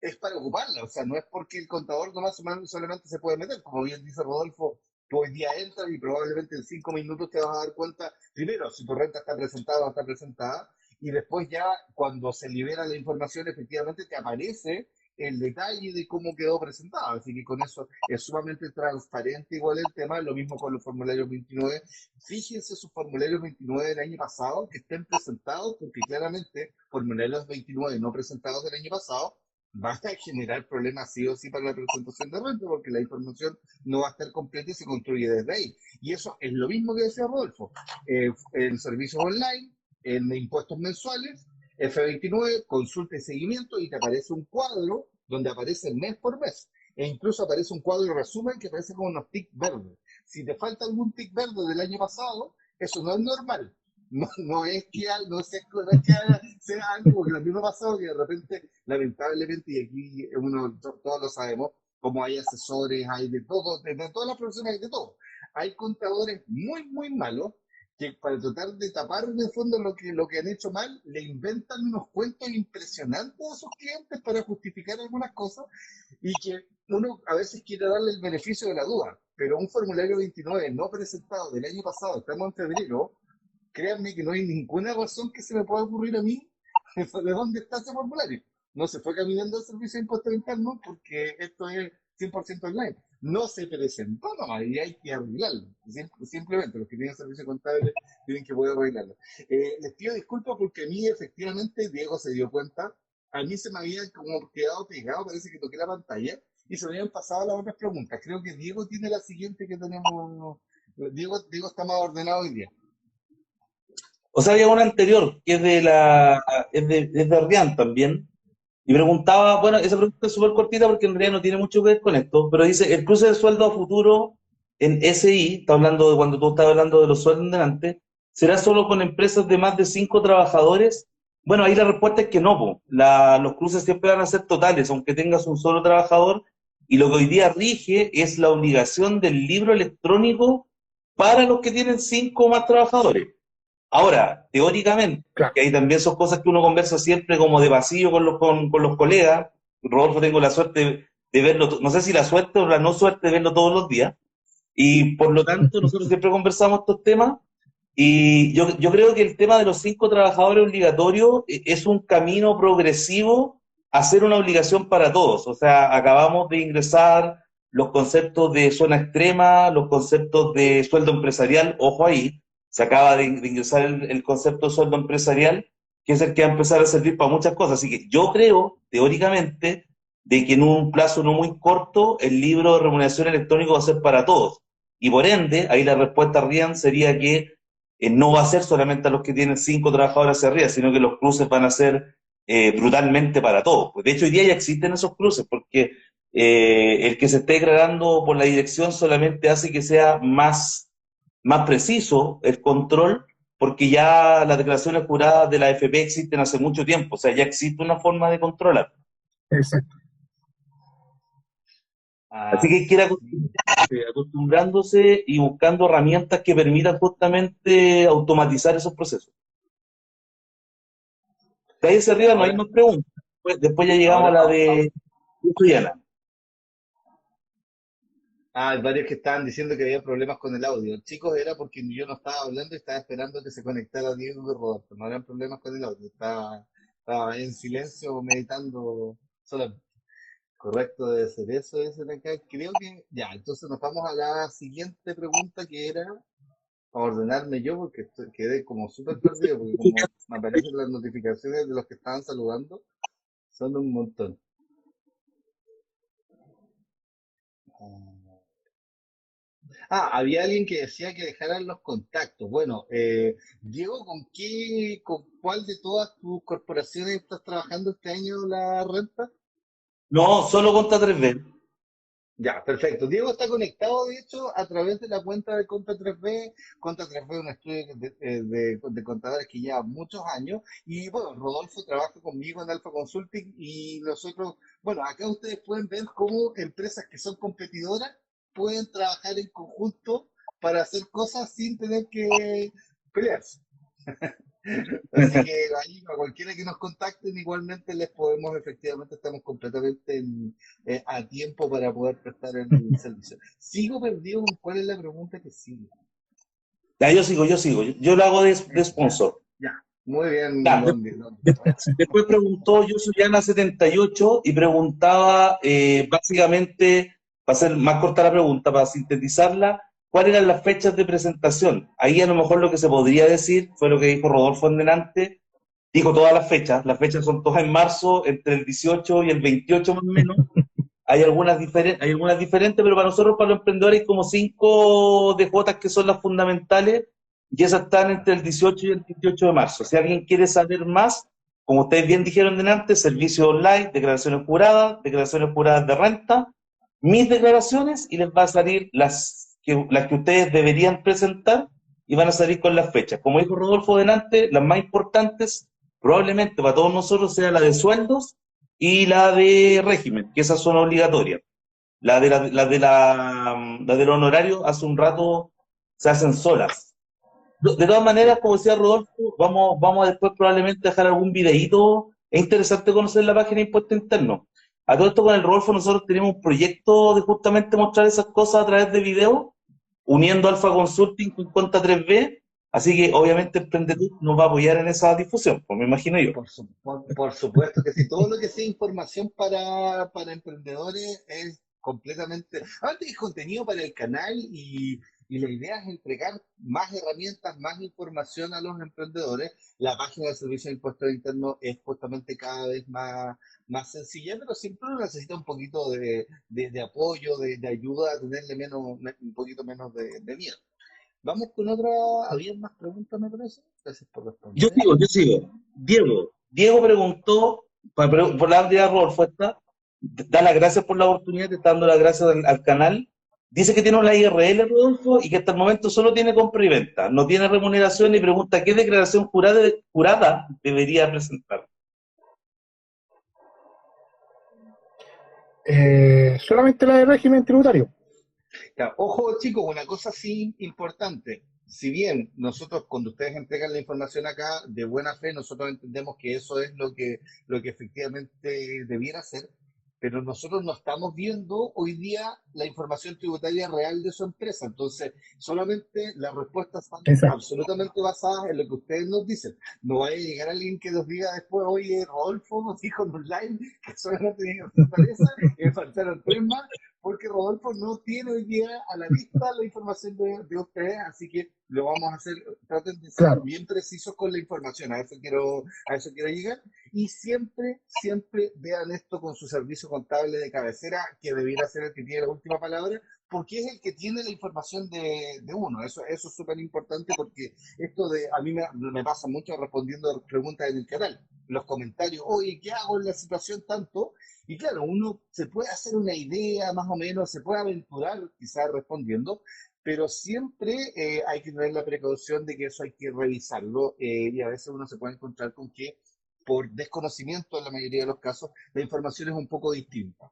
es para ocuparla, o sea, no es porque el contador nomás solamente se puede meter, como bien dice Rodolfo, tú hoy día entras y probablemente en 5 minutos te vas a dar cuenta, primero, si tu renta está presentada o no está presentada, y después ya cuando se libera la información, efectivamente te aparece el detalle de cómo quedó presentado. Así que con eso es sumamente transparente igual el tema, lo mismo con los formularios 29. Fíjense sus formularios 29 del año pasado que estén presentados, porque claramente formularios 29 no presentados del año pasado van a generar problemas sí o sí para la presentación de renta, porque la información no va a estar completa y se construye desde ahí. Y eso es lo mismo que decía Rodolfo. En servicios online, en impuestos mensuales, F29, consulta y seguimiento, y te aparece un cuadro donde aparece el mes por mes. E incluso aparece un cuadro de resumen que aparece como unos tics verdes. Si te falta algún tic verde del año pasado, eso no es normal. No es que, sea algo, porque lo mismo ha pasado que de repente, lamentablemente, y aquí todos lo sabemos, como hay asesores, hay de todo, de todas las profesiones hay de todo. Hay contadores muy, muy malos que para tratar de tapar en el fondo lo que han hecho mal, le inventan unos cuentos impresionantes a sus clientes para justificar algunas cosas y que uno a veces quiere darle el beneficio de la duda, pero un formulario 29 no presentado del año pasado, estamos en febrero, créanme que no hay ninguna razón que se me pueda ocurrir a mí de dónde está ese formulario. No se fue caminando al servicio de impuestos internos porque esto es 100% online. No se presentó nomás y hay que arreglarlo. Simplemente los que tienen servicio contable tienen que poder arreglarlo. Les pido disculpas porque a mí efectivamente Diego se dio cuenta. A mí se me había como quedado pegado, parece que toqué la pantalla y se me habían pasado las otras preguntas. Creo que Diego tiene la siguiente que tenemos. Diego está más ordenado hoy día. O sea, había una anterior, que es de Rian también, y preguntaba, bueno, esa pregunta es súper cortita porque en realidad no tiene mucho que ver con esto, pero dice, el cruce de sueldo a futuro en SI, está hablando de cuando tú estás hablando de los sueldos en delante, ¿será solo con empresas de más de 5 trabajadores? Bueno, ahí la respuesta es que no, po. Los cruces siempre van a ser totales, aunque tengas un solo trabajador, y lo que hoy día rige es la obligación del libro electrónico para los que tienen 5 o más trabajadores. Ahora, teóricamente, Claro. que ahí también son cosas que uno conversa siempre como de pasillo con los colegas. Rodolfo, tengo la suerte de verlo, no sé si la suerte o la no suerte de verlo todos los días, y por lo tanto nosotros siempre conversamos estos temas, y yo creo que el tema de los 5 trabajadores obligatorios es un camino progresivo a ser una obligación para todos. O sea, acabamos de ingresar los conceptos de zona extrema, los conceptos de sueldo empresarial, ojo ahí, se acaba de ingresar el concepto de sueldo empresarial, que es el que va a empezar a servir para muchas cosas. Así que yo creo, teóricamente, de que en un plazo no muy corto, el libro de remuneración electrónico va a ser para todos. Y por ende, ahí la respuesta, Rian, sería que no va a ser solamente a los que tienen 5 trabajadores hacia arriba, sino que los cruces van a ser brutalmente para todos. Pues de hecho, hoy día ya existen esos cruces, porque el que se esté declarando por la dirección solamente hace que sea más preciso el control, porque ya las declaraciones juradas de la AFP existen hace mucho tiempo, o sea, ya existe una forma de controlar. Exacto. Así que hay que ir acostumbrándose y buscando herramientas que permitan justamente automatizar esos procesos. De ahí hacia arriba no hay Ahora, más preguntas. Después ya llegamos a la de Suyana. hay varios que estaban diciendo que había problemas con el audio. Chicos, era porque yo no estaba hablando y estaba esperando que se conectara Diego y Rodolfo. No eran problemas con el audio. Estaba en silencio meditando solamente. Correcto, debe ser eso, debe ser acá. Creo que ya, entonces nos vamos a la siguiente pregunta que era para ordenarme yo porque quedé como súper perdido porque como me aparecen las notificaciones de los que estaban saludando, son un montón. Había alguien que decía que dejaran los contactos. Bueno, Diego, con cuál de todas tus corporaciones estás trabajando este año la renta? No, solo contra 3B. Ya, perfecto. Diego está conectado, de hecho, a través de la cuenta de Conta 3B. Conta 3B es un estudio de contadores que lleva muchos años. Y bueno, Rodolfo trabaja conmigo en Alpha Consulting y nosotros, bueno, acá ustedes pueden ver cómo empresas que son competidoras pueden trabajar en conjunto para hacer cosas sin tener que pelearse. Así que ahí a cualquiera que nos contacten, igualmente les podemos, efectivamente, estamos completamente a tiempo para poder prestar el servicio. Sigo perdido con cuál es la pregunta que sigue. Ya, yo sigo. Yo lo hago de Ya, sponsor. ya. Muy bien, Ya, don. después preguntó Yo Suyana 78 y preguntaba básicamente, para hacer más corta la pregunta, para sintetizarla, ¿cuáles eran las fechas de presentación? Ahí a lo mejor lo que se podría decir fue lo que dijo Rodolfo en delante, dijo todas las fechas son todas en marzo, entre el 18 y el 28 más o menos. Hay algunas diferentes, pero para nosotros, para los emprendedores, hay como 5 DJs que son las fundamentales, y esas están entre el 18 y el 28 de marzo. Si alguien quiere saber más, como ustedes bien dijeron delante, servicio online, declaraciones juradas de renta, mis declaraciones, y les va a salir las que ustedes deberían presentar, y van a salir con las fechas. Como dijo Rodolfo delante, las más importantes, probablemente para todos nosotros, sea la de sueldos y la de régimen, que esas son obligatorias. La de los honorarios hace un rato se hacen solas. De todas maneras, como decía Rodolfo, vamos a después probablemente dejar algún videíto. Es interesante conocer la página de Impuesto Interno. A todo esto con el Rodolfo nosotros tenemos un proyecto de justamente mostrar esas cosas a través de videos, uniendo Alfa Consulting con Cuenta 3B, así que obviamente Emprendetur nos va a apoyar en esa difusión, pues me imagino yo. Por supuesto que sí, todo lo que sea información para emprendedores es completamente, aparte es contenido para el canal y la idea es entregar más herramientas, más información a los emprendedores. La página del Servicio de Impuestos Internos es justamente cada vez más sencilla, pero siempre uno necesita un poquito de apoyo, de ayuda, a tenerle un poquito menos de miedo. Vamos con otra, ¿había más preguntas, me parece? Gracias por responder. Yo sigo. Diego preguntó, por la de Rodolfo esta, da las gracias por la oportunidad, te está dando las gracias al canal. Dice que tiene una IRL, Rodolfo, y que hasta el momento solo tiene compra y venta, no tiene remuneración y pregunta qué declaración jurada debería presentar. Solamente la de régimen tributario. Ya, ojo, chicos, una cosa sí importante. Si bien nosotros, cuando ustedes entregan la información acá, de buena fe, nosotros entendemos que eso es lo que efectivamente debiera ser, pero nosotros no estamos viendo hoy día la información tributaria real de su empresa. Entonces, solamente las respuestas están Exacto. absolutamente basadas en lo que ustedes nos dicen. No vaya a llegar alguien que nos diga después, oye, Rodolfo nos dijo en online que solamente tenía que empresa y me faltaron 3 más, porque Rodolfo no tiene hoy día a la vista la información de ustedes, así que lo vamos a hacer, traten de ser Claro. bien precisos con la información, a eso quiero llegar, y siempre vean esto con su servicio contable de cabecera, que debiera ser el que tiene la última palabra, porque es el que tiene la información de uno, eso es súper importante, porque a mí me pasa mucho respondiendo preguntas en el canal, los comentarios, oye, ¿qué hago en la situación tanto? Y claro, uno se puede hacer una idea más o menos, se puede aventurar quizás respondiendo, pero siempre hay que tener la precaución de que eso hay que revisarlo y a veces uno se puede encontrar con que por desconocimiento en la mayoría de los casos la información es un poco distinta.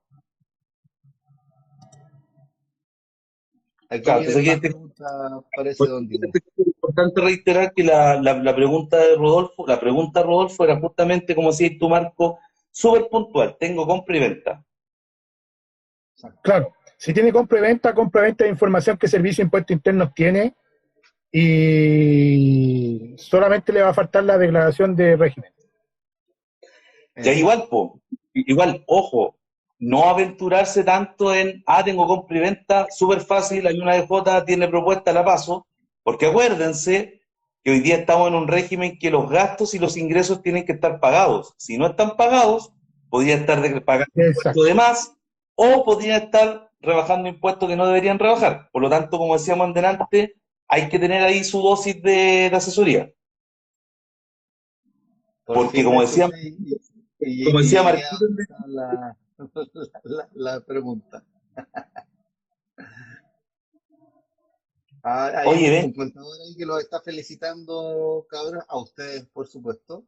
Aquí Claro, vienen entonces más aquí preguntas, parece, don Diego. es importante reiterar que la pregunta de Rodolfo, la pregunta de Rodolfo era justamente como si tú, Marco, súper puntual, tengo compra y venta. Claro. Si tiene compra y venta de información que Servicio de Impuestos Internos tiene, y solamente le va a faltar la declaración de régimen. Ya igual, ojo, no aventurarse tanto en, tengo compra y venta, súper fácil, hay una DJ, tiene propuesta, la paso, porque acuérdense que hoy día estamos en un régimen que los gastos y los ingresos tienen que estar pagados. Si no están pagados, podría estar pagando impuestos de más o podría estar rebajando impuestos que no deberían rebajar. Por lo tanto, como decíamos antes, hay que tener ahí su dosis de asesoría. Porque como decía Marquito, la pregunta. Hay oye, un contador ahí que los está felicitando, cabros, a ustedes, por supuesto.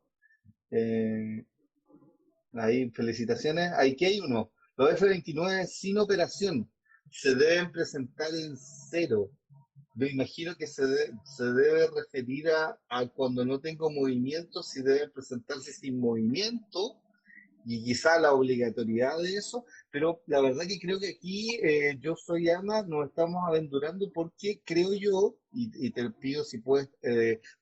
Ahí, felicitaciones. Aquí hay uno. Los F29 sin operación se deben presentar en cero. Me imagino que se debe referir a cuando no tengo movimiento, si deben presentarse sin movimiento y quizá la obligatoriedad de eso, pero la verdad que creo que aquí yo soy Ana, nos estamos aventurando porque creo yo, y te pido si puedes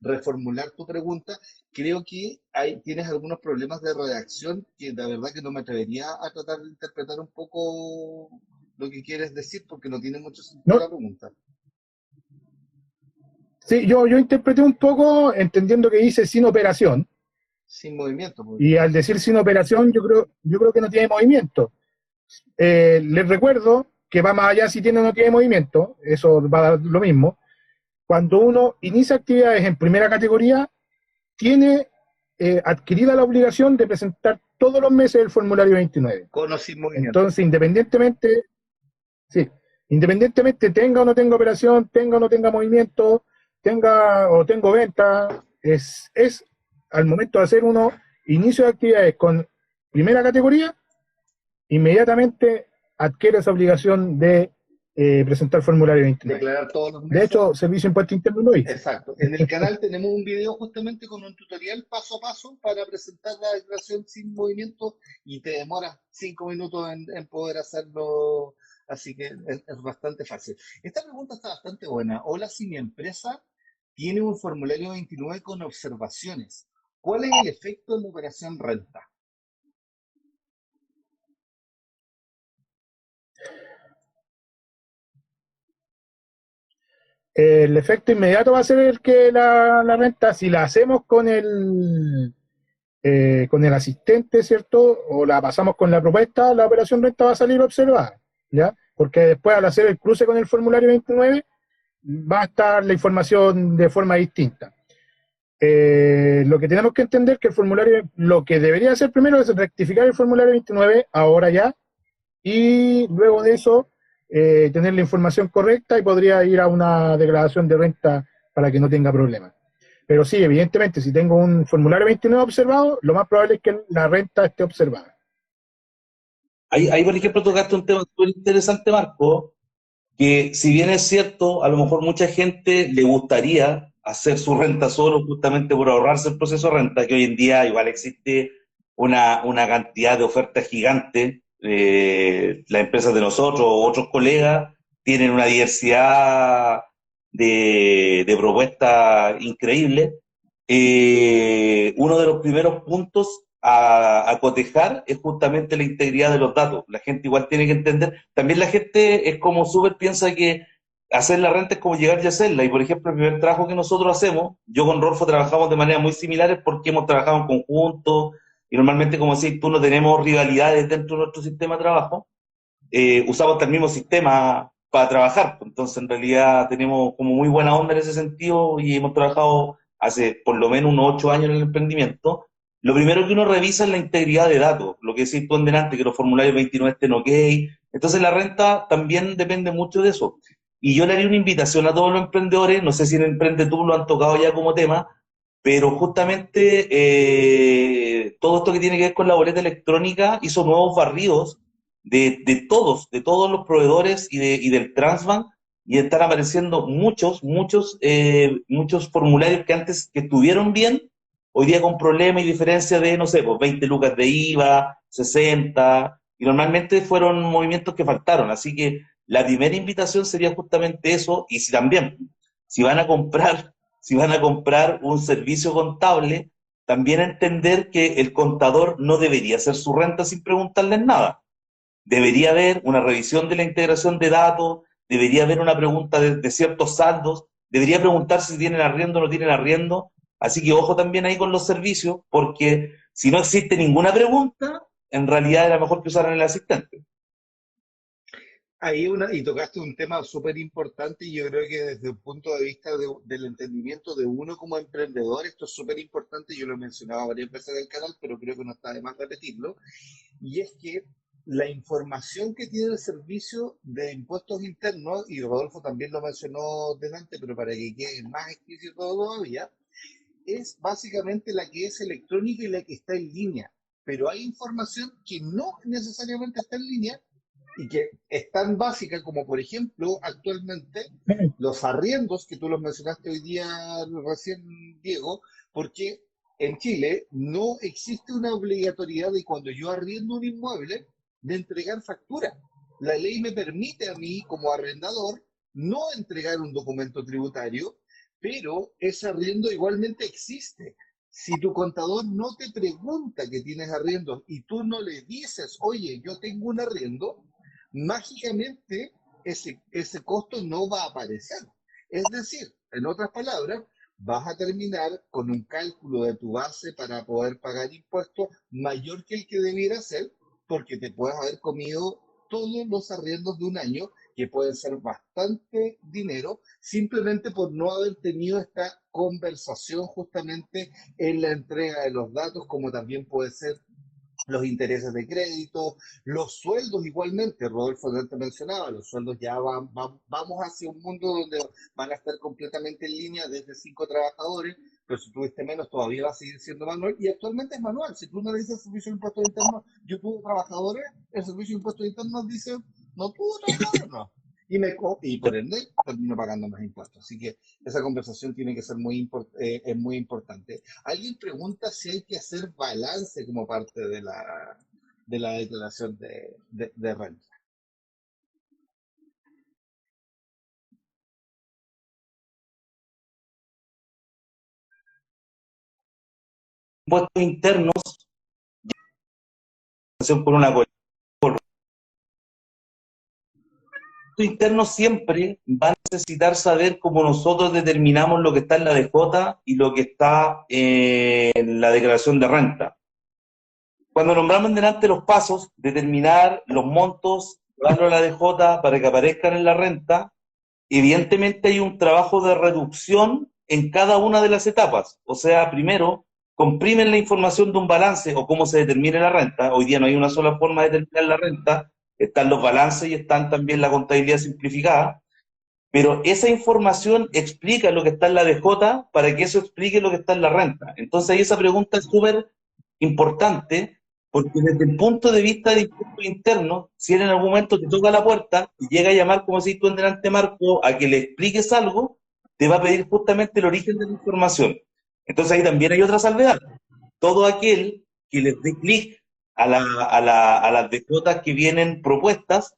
reformular tu pregunta, creo que tienes algunos problemas de redacción que la verdad que no me atrevería a tratar de interpretar un poco lo que quieres decir porque no tiene mucho sentido la pregunta. Sí, yo interpreté un poco entendiendo que dice sin operación. Sin movimiento. Y al decir sin operación, yo creo que no tiene movimiento. Les recuerdo que va más allá si tiene o no tiene movimiento, eso va a dar lo mismo. Cuando uno inicia actividades en primera categoría, tiene adquirida la obligación de presentar todos los meses el formulario 29. Con o sin movimiento. Entonces, independientemente tenga o no tenga operación, tenga o no tenga movimiento, tenga o tengo venta, es al momento de hacer uno inicio de actividades con primera categoría, inmediatamente adquiere esa obligación de presentar el formulario 29. Declarar todos los De meses. hecho, Servicio de Impuesto Interno lo hizo. Exacto. En el canal tenemos un video justamente con un tutorial paso a paso para presentar la declaración sin movimiento y te demora 5 minutos en poder hacerlo, así que es bastante fácil. Esta pregunta está bastante buena. Hola, si mi empresa tiene un formulario 29 con observaciones, ¿cuál es el efecto de la operación renta? El efecto inmediato va a ser el que la renta, si la hacemos con el asistente, ¿cierto? O la pasamos con la propuesta, la operación renta va a salir observada, ¿ya? Porque después al hacer el cruce con el formulario 29 va a estar la información de forma distinta. Lo que tenemos que entender que el formulario, lo que debería hacer primero es rectificar el formulario 29 ahora ya, y luego de eso tener la información correcta y podría ir a una declaración de renta para que no tenga problemas. Pero sí, evidentemente, si tengo un formulario 29 observado, lo más probable es que la renta esté observada. Ahí, por ejemplo, tocaste un tema súper interesante, Marco, que si bien es cierto, a lo mejor mucha gente le gustaría hacer su renta solo justamente por ahorrarse el proceso de renta, que hoy en día igual existe una cantidad de ofertas gigantes. Las empresas de nosotros o otros colegas tienen una diversidad de propuestas increíbles. Uno de los primeros puntos a cotejar es justamente la integridad de los datos. La gente igual tiene que entender, también la gente es como súper piensa que hacer la renta es como llegar y hacerla, y por ejemplo el primer trabajo que nosotros hacemos, yo con Rolfo trabajamos de manera muy similares porque hemos trabajado en conjunto, y normalmente como decís tú no tenemos rivalidades dentro de nuestro sistema de trabajo, usamos hasta el mismo sistema para trabajar, entonces en realidad tenemos como muy buena onda en ese sentido y hemos trabajado hace por lo menos unos 8 años en el emprendimiento. Lo primero que uno revisa es la integridad de datos, lo que decís tú en delante, que los formularios 29 estén ok, entonces la renta también depende mucho de eso. Y yo le haría una invitación a todos los emprendedores, no sé si en Emprende Tú lo han tocado ya como tema, pero justamente todo esto que tiene que ver con la boleta electrónica hizo nuevos barridos de todos los proveedores y del Transbank, y están apareciendo muchos formularios que antes que estuvieron bien, hoy día con problemas y diferencia de, no sé, pues 20 lucas de IVA, 60, y normalmente fueron movimientos que faltaron, así que la primera invitación sería justamente eso, y si también, si van a comprar, si van a comprar un servicio contable, también entender que el contador no debería hacer su renta sin preguntarles nada. Debería haber una revisión de la integración de datos, debería haber una pregunta de ciertos saldos, debería preguntar si tienen arriendo o no tienen arriendo. Así que ojo también ahí con los servicios, porque si no existe ninguna pregunta, en realidad era mejor que usaran el asistente. Y tocaste un tema súper importante y yo creo que desde el punto de vista del entendimiento de uno como emprendedor, esto es súper importante, yo lo he mencionado varias veces en el canal, pero creo que no está de más repetirlo, y es que la información que tiene el servicio de impuestos internos, y Rodolfo también lo mencionó delante, pero para que quede más explícito todavía, es básicamente la que es electrónica y la que está en línea. Pero hay información que no necesariamente está en línea y que es tan básica como, por ejemplo, actualmente los arriendos, que tú los mencionaste hoy día recién, Diego, porque en Chile no existe una obligatoriedad de cuando yo arriendo un inmueble de entregar factura. La ley me permite a mí, como arrendador, no entregar un documento tributario, pero ese arriendo igualmente existe. Si tu contador no te pregunta que tienes arriendo y tú no le dices, oye, yo tengo un arriendo, mágicamente ese costo no va a aparecer. Es decir, en otras palabras, vas a terminar con un cálculo de tu base para poder pagar impuestos mayor que el que debiera ser, porque te puedes haber comido todos los arriendos de un año, que pueden ser bastante dinero, simplemente por no haber tenido esta conversación justamente en la entrega de los datos, como también puede ser los intereses de crédito, los sueldos igualmente, Rodolfo antes mencionaba, los sueldos ya vamos hacia un mundo donde van a estar completamente en línea desde 5 trabajadores, pero si tuviste menos todavía va a seguir siendo manual, y actualmente es manual. Si tú no le dices servicio de impuestos internos, yo tuve trabajadores, el servicio de impuestos internos dice, no tuvo trabajadores, no. y por ende termino pagando más impuestos. Así que esa conversación tiene que ser es muy importante. Alguien pregunta si hay que hacer balance como parte de la declaración de renta. Impuestos internos por una interno siempre va a necesitar saber cómo nosotros determinamos lo que está en la DJ y lo que está en la declaración de renta. Cuando nombramos delante los pasos, determinar los montos, llevarlo a la DJ para que aparezcan en la renta, evidentemente hay un trabajo de reducción en cada una de las etapas. O sea, primero, comprimen la información de un balance o cómo se determina la renta. Hoy día no hay una sola forma de determinar la renta, están los balances y están también la contabilidad simplificada, pero esa información explica lo que está en la DJ para que eso explique lo que está en la renta. Entonces ahí esa pregunta es súper importante, porque desde el punto de vista de impuestos internos, si él en algún momento te toca la puerta y llega a llamar, como si tú en delante, Marco, a que le expliques algo, te va a pedir justamente el origen de la información. Entonces ahí también hay otra salvedad. Todo aquel que les dé clic a las DJs que vienen propuestas,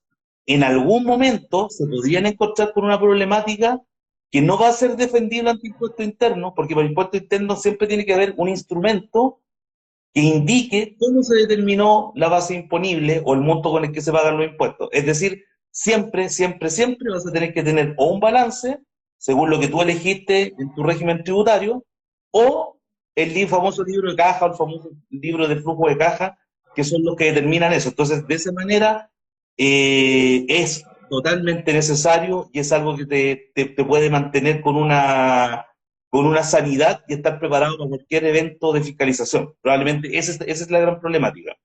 en algún momento se podrían encontrar con una problemática que no va a ser defendible ante impuesto interno, porque para impuesto interno siempre tiene que haber un instrumento que indique cómo se determinó la base imponible o el monto con el que se pagan los impuestos. Es decir, siempre, siempre, siempre vas a tener que tener o un balance, según lo que tú elegiste en tu régimen tributario, o el famoso libro de caja, o el famoso libro de flujo de caja, que son los que determinan eso. Entonces, de esa manera, es totalmente necesario y es algo que te puede mantener con una sanidad y estar preparado para cualquier evento de fiscalización. Probablemente esa es la gran problemática.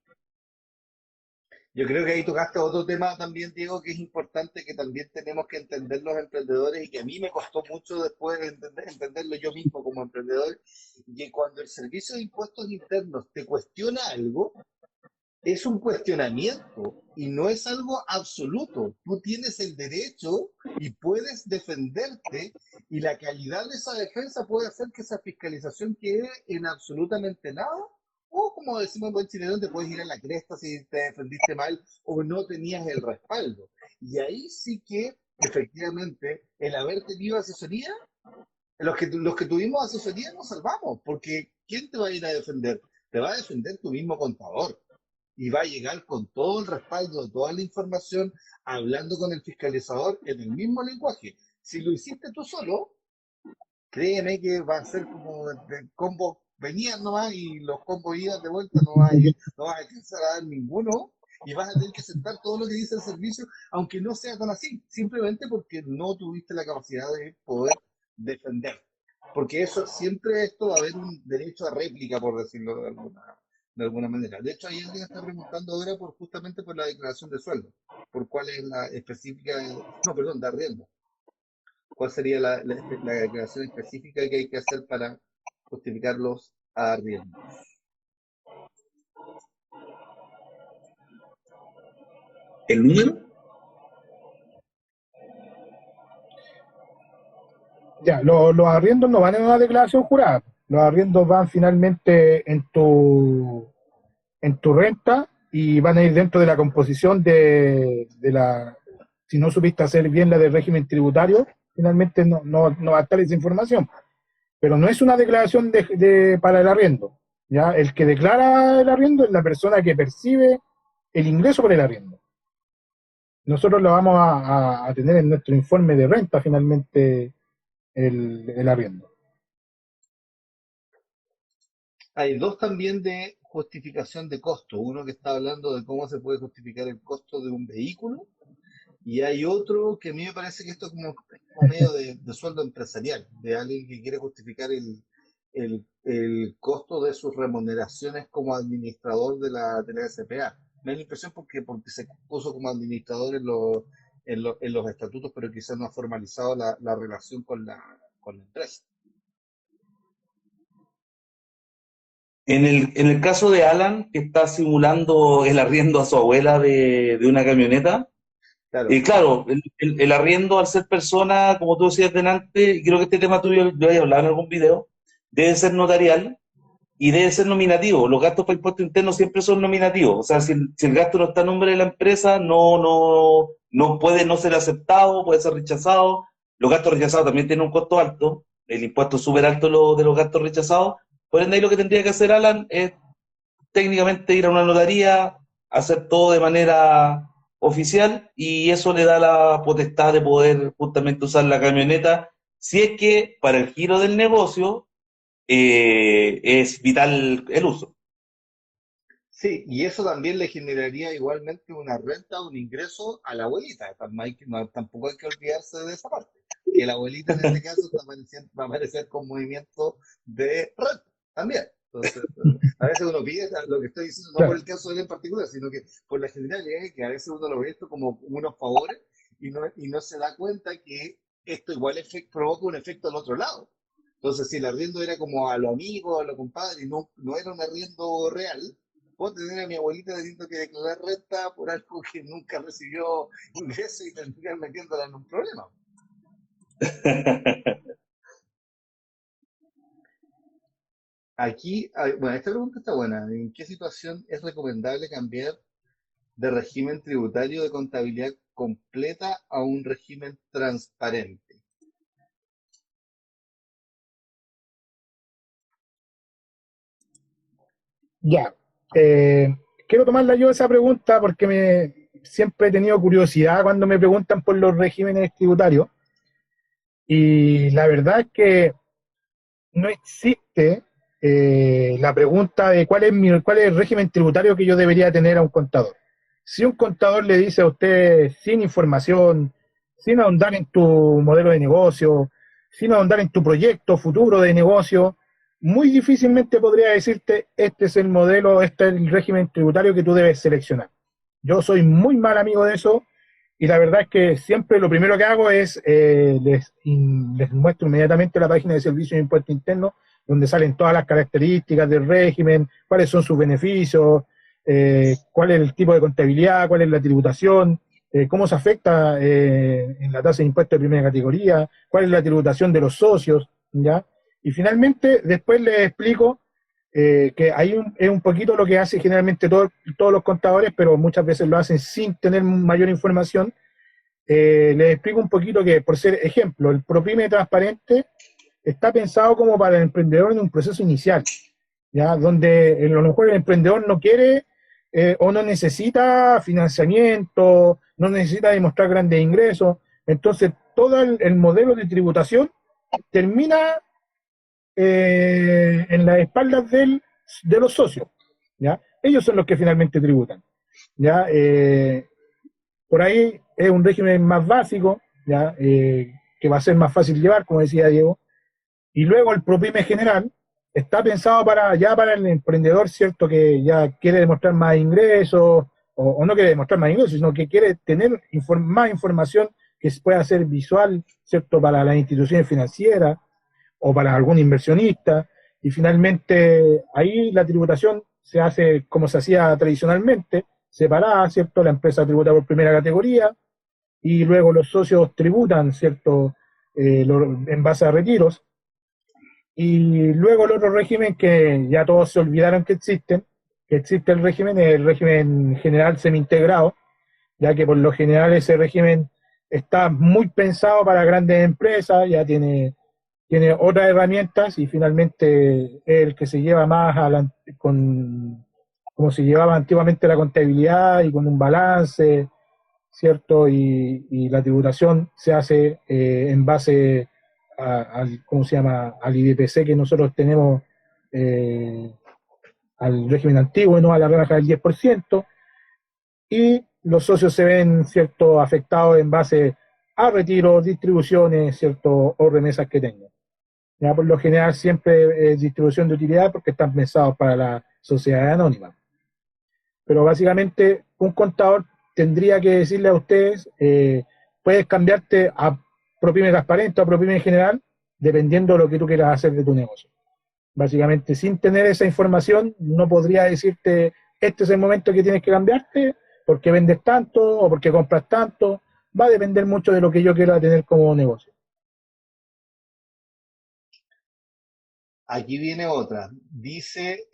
Yo creo que ahí tocaste otro tema también, Diego, que es importante, que también tenemos que entender los emprendedores y que a mí me costó mucho después entenderlo yo mismo como emprendedor, y que cuando el Servicio de Impuestos Internos te cuestiona algo, es un cuestionamiento y no es algo absoluto. Tú tienes el derecho y puedes defenderte, y la calidad de esa defensa puede hacer que esa fiscalización quede en absolutamente nada, o como decimos en buen chileno, te puedes ir a la cresta si te defendiste mal o no tenías el respaldo. Y ahí sí que efectivamente el haber tenido asesoría, los que tuvimos asesoría nos salvamos, porque ¿quién te va a ir a defender? Te va a defender tu mismo contador y va a llegar con todo el respaldo de toda la información, hablando con el fiscalizador en el mismo lenguaje. Si lo hiciste tú solo, créeme que va a ser como de combo, venían nomás y los combos iban de vuelta, no vas a alcanzar a dar ninguno, y vas a tener que aceptar todo lo que dice el servicio, aunque no sea tan así, simplemente porque no tuviste la capacidad de poder defender. Porque eso siempre esto va a haber un derecho a réplica, por decirlo de alguna manera. De hecho, hay alguien que está preguntando ahora justamente por la declaración de sueldo, por cuál es la específica, no, perdón, de arriendo. ¿Cuál sería la declaración específica que hay que hacer para justificar los arriendos? ¿El número? Ya, los arriendos no van en una declaración jurada. Los arriendos van finalmente en tu renta y van a ir dentro de la composición de la. Si no supiste hacer bien la del régimen tributario, finalmente no va a estar esa información. Pero no es una declaración para el arriendo. ¿Ya? El que declara el arriendo es la persona que percibe el ingreso por el arriendo. Nosotros lo vamos a tener en nuestro informe de renta finalmente el arriendo. Hay dos también de justificación de costo. Uno que está hablando de cómo se puede justificar el costo de un vehículo, y hay otro que a mí me parece que esto es como medio de sueldo empresarial, de alguien que quiere justificar el costo de sus remuneraciones como administrador de la SPA. Me da la impresión porque se puso como administrador en los estatutos, pero quizás no ha formalizado la relación con la empresa. En el caso de Alan, que está simulando el arriendo a su abuela de una camioneta, Claro. Y claro, el arriendo al ser persona, como tú decías delante, y creo que este tema tuyo lo había hablado en algún video, debe ser notarial y debe ser nominativo. Los gastos para impuestos internos siempre son nominativos. O sea, si el gasto no está a nombre de la empresa, no puede no ser aceptado, puede ser rechazado. Los gastos rechazados también tienen un costo alto. El impuesto es súper alto de los gastos rechazados. Por ende, ahí lo que tendría que hacer Alan es técnicamente ir a una notaría, hacer todo de manera oficial y eso le da la potestad de poder justamente usar la camioneta si es que para el giro del negocio es vital el uso. Sí, y eso también le generaría igualmente una renta, un ingreso a la abuelita. Tampoco hay que olvidarse de esa parte. Que la abuelita en este caso va a aparecer con movimiento de renta también. Entonces, a veces uno pide lo que estoy diciendo, no por Claro. el caso de él en particular, sino que por la generalidad que a veces uno lo ve esto como unos favores y no se da cuenta que esto igual provoca un efecto al otro lado. Entonces, si el arriendo era como a los amigos, a los compadres, y no era un arriendo real, puedo tener a mi abuelita teniendo que declarar renta por algo que nunca recibió ingreso y terminar metiéndola en un problema. Aquí, bueno, esta pregunta está buena. ¿En qué situación es recomendable cambiar de régimen tributario de contabilidad completa a un régimen transparente? Ya. Quiero tomarla yo esa pregunta porque siempre he tenido curiosidad cuando me preguntan por los regímenes tributarios. Y la verdad es que no existe la pregunta de cuál es el régimen tributario que yo debería tener a un contador. Si un contador le dice a usted sin información, sin ahondar en tu modelo de negocio, sin ahondar en tu proyecto futuro de negocio, muy difícilmente podría decirte este es el modelo, este es el régimen tributario que tú debes seleccionar. Yo soy muy mal amigo de eso y la verdad es que siempre lo primero que hago es les muestro inmediatamente la página de Servicio de Impuesto Interno, donde salen todas las características del régimen, cuáles son sus beneficios, cuál es el tipo de contabilidad, cuál es la tributación, cómo se afecta en la tasa de impuesto de primera categoría, cuál es la tributación de los socios, ¿ya? Y finalmente, después les explico que ahí es un poquito lo que hace generalmente todos los contadores, pero muchas veces lo hacen sin tener mayor información. Les explico un poquito que, por ser ejemplo, el ProPyme transparente está pensado como para el emprendedor en un proceso inicial, ¿ya? Donde a lo mejor el emprendedor no quiere o no necesita financiamiento, no necesita demostrar grandes ingresos. Entonces, todo el modelo de tributación termina en las espaldas de los socios, ¿ya? Ellos son los que finalmente tributan, ¿ya? Por ahí es un régimen más básico, ¿ya? Que va a ser más fácil llevar, como decía Diego, y luego el ProPyme general está pensado para el emprendedor, ¿cierto? Que ya quiere demostrar más ingresos, o no quiere demostrar más ingresos, sino que quiere tener más información que pueda ser visual, ¿cierto? Para las instituciones financieras o para algún inversionista. Y finalmente ahí la tributación se hace como se hacía tradicionalmente, separada, ¿cierto? La empresa tributa por primera categoría y luego los socios tributan, ¿cierto? En base a retiros. Y luego el otro régimen que ya todos se olvidaron que existe el régimen, es el régimen general semi-integrado, ya que por lo general ese régimen está muy pensado para grandes empresas, ya tiene otras herramientas y finalmente es el que se lleva más como se llevaba antiguamente la contabilidad y con un balance, ¿cierto? Y la tributación se hace en base al, ¿cómo se llama? Al IDPC que nosotros tenemos, eh, al régimen antiguo y no a la rebaja del 10%, y los socios se ven, ¿cierto?, afectados en base a retiros, distribuciones, ¿cierto?, o remesas que tengan. Ya por lo general siempre es distribución de utilidad porque están pensados para la sociedad anónima. Pero básicamente un contador tendría que decirle a ustedes, puedes cambiarte a ProPyme transparente o a ProPyme en general, dependiendo de lo que tú quieras hacer de tu negocio. Básicamente, sin tener esa información, no podría decirte, este es el momento que tienes que cambiarte, porque vendes tanto o porque compras tanto. Va a depender mucho de lo que yo quiera tener como negocio. Aquí viene otra. Dice,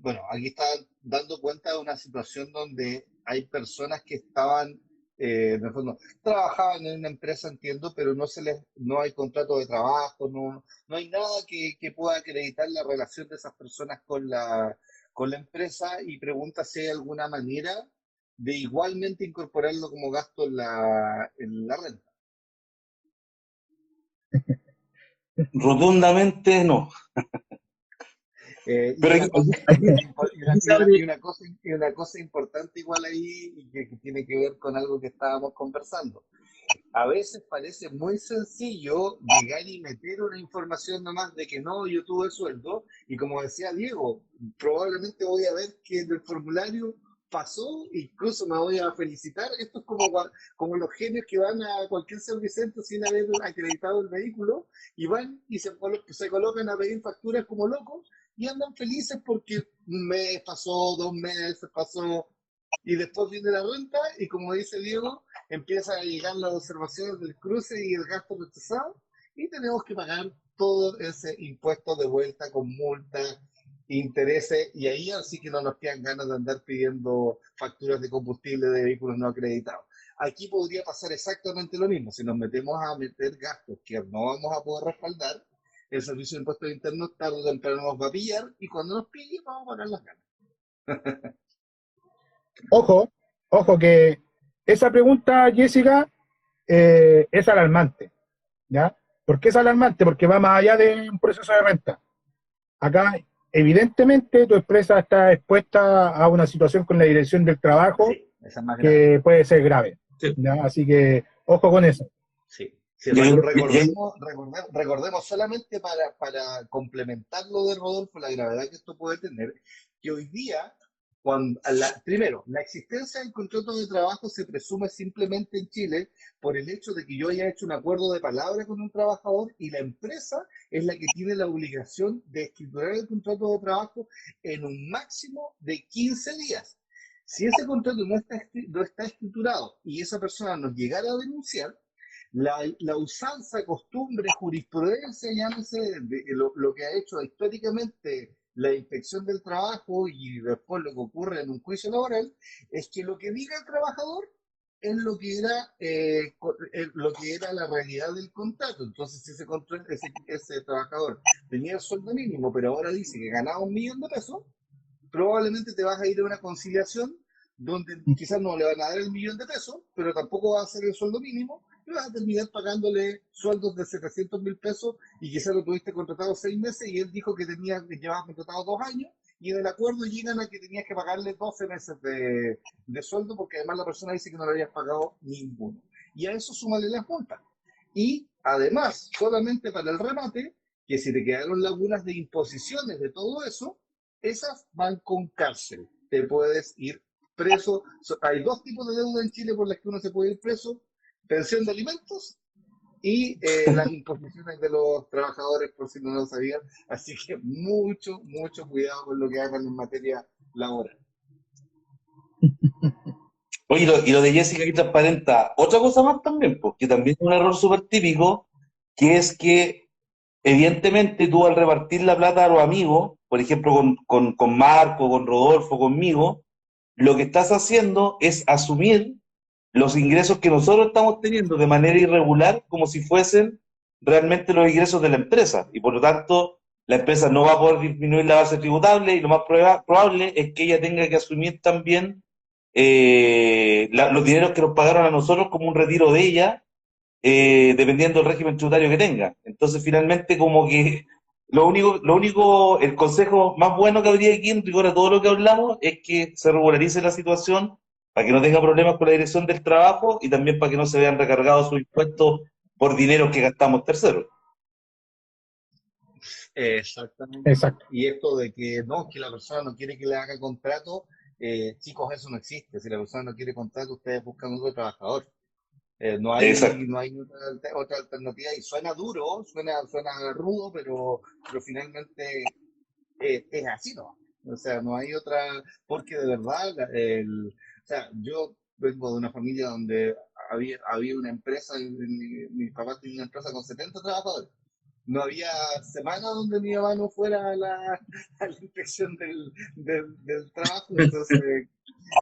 bueno, aquí está dando cuenta de una situación donde hay personas que estaban, en el fondo, trabajaban en una empresa, entiendo, pero no hay contrato de trabajo, no hay nada que pueda acreditar la relación de esas personas con la empresa y pregunta si hay alguna manera de igualmente incorporarlo como gasto en la renta. Rotundamente no. Y Pero una cosa, Aquí se abre- y una cosa importante igual ahí y que tiene que ver con algo que estábamos conversando. A veces parece muy sencillo llegar y meter una información nomás de que no, yo tuve sueldo y como decía Diego, probablemente voy a ver que en el formulario pasó, incluso me voy a felicitar. Esto es como los genios que van a cualquier servicentro sin haber acreditado el vehículo y van y se colocan a pedir facturas como locos y andan felices porque un mes pasó, 2 meses pasó y después viene la renta y como dice Diego, empiezan a llegar las observaciones del cruce y el gasto rechazado y tenemos que pagar todo ese impuesto de vuelta con multas, intereses y ahí así que no nos quedan ganas de andar pidiendo facturas de combustible de vehículos no acreditados. Aquí podría pasar exactamente lo mismo. Si nos metemos a meter gastos que no vamos a poder respaldar, el Servicio de Impuestos Internos tarde o temprano nos va a pillar y cuando nos pille vamos a pagar las ganas. Ojo, ojo que esa pregunta, Jessica, es alarmante, ¿ya? ¿Por qué es alarmante? Porque va más allá de un proceso de renta. Acá, evidentemente, tu empresa está expuesta a una situación con la dirección del trabajo Sí, esa es más grave. que puede ser grave, Sí. ¿ya? Así que, ojo con eso. Sí, sí, Y ahí- recordemos solamente para complementar lo de Rodolfo, la gravedad que esto puede tener, que hoy día, primero, la existencia del contrato de trabajo se presume simplemente en Chile por el hecho de que yo haya hecho un acuerdo de palabra con un trabajador y la empresa es la que tiene la obligación de escriturar el contrato de trabajo en un máximo de 15 días. Si ese contrato no está escriturado y esa persona nos llegara a denunciar, la usanza, costumbre, jurisprudencia, llámese, lo que ha hecho históricamente la inspección del trabajo y después lo que ocurre en un juicio laboral, es que lo que diga el trabajador es lo que era la realidad del contrato. Entonces, si ese trabajador tenía el sueldo mínimo, pero ahora dice que ganaba 1.000.000 de pesos, probablemente te vas a ir a una conciliación donde quizás no le van a dar el 1.000.000 de pesos, pero tampoco va a ser el sueldo mínimo, y vas a terminar pagándole sueldos de 700.000 pesos y quizás lo tuviste contratado 6 meses y él dijo que llevaba contratado 2 años y en el acuerdo llegan a que tenías que pagarle 12 meses de sueldo porque además la persona dice que no le habías pagado ninguno. Y a eso súmale las multas. Y además, solamente para el remate, que si te quedaron lagunas de imposiciones de todo eso, esas van con cárcel. Te puedes ir preso. Hay dos tipos de deuda en Chile por las que uno se puede ir preso: pensión de alimentos y las imposiciones de los trabajadores, por si no lo sabían. Así que mucho, mucho cuidado con lo que hagan en materia laboral. Oye, y lo de Jessica aquí transparenta otra cosa más también, porque también es un error súper típico, que es que evidentemente tú al repartir la plata a los amigos, por ejemplo con Marco, con Rodolfo, conmigo, lo que estás haciendo es asumir los ingresos que nosotros estamos teniendo de manera irregular como si fuesen realmente los ingresos de la empresa. Y por lo tanto, la empresa no va a poder disminuir la base tributable y lo más probable es que ella tenga que asumir también los dineros que nos pagaron a nosotros como un retiro de ella, dependiendo del régimen tributario que tenga. Entonces, finalmente, como que el consejo más bueno que habría aquí en rigor a todo lo que hablamos es que se regularice la situación para que no tenga problemas con la dirección del trabajo y también para que no se vean recargados sus impuestos por dinero que gastamos terceros. Exactamente. Exacto. Y esto de que no, que la persona no quiere que le haga contrato, chicos, eso no existe. Si la persona no quiere contrato, ustedes buscan otro trabajador. Exacto. No hay otra alternativa y suena duro, suena rudo, pero finalmente es así, ¿no? O sea, no hay otra, porque de verdad O sea, yo vengo de una familia donde había una empresa, mi papá tenía una empresa con 70 trabajadores. No había semana donde mi mamá no fuera a la inspección del trabajo, entonces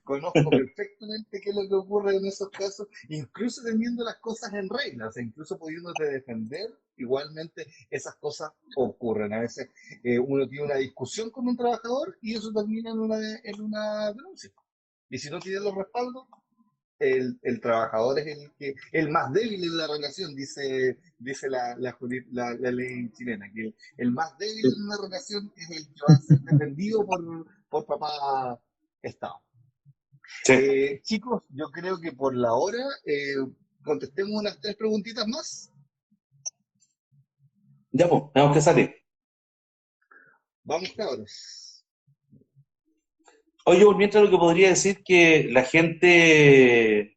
conozco perfectamente qué es lo que ocurre en esos casos, incluso teniendo las cosas en regla, o sea, incluso pudiéndote defender, igualmente esas cosas ocurren. A veces uno tiene una discusión con un trabajador y eso termina en una denuncia. Y si no tiene los respaldos, el trabajador es el más débil en la relación, dice la ley chilena, que el más débil en una relación es el que va a ser defendido por papá Estado. Sí. Chicos, yo creo que por la hora contestemos unas 3 preguntitas más. Ya, pues, tenemos que salir. Vamos, cabros. Oye, por mientras lo que podría decir que la gente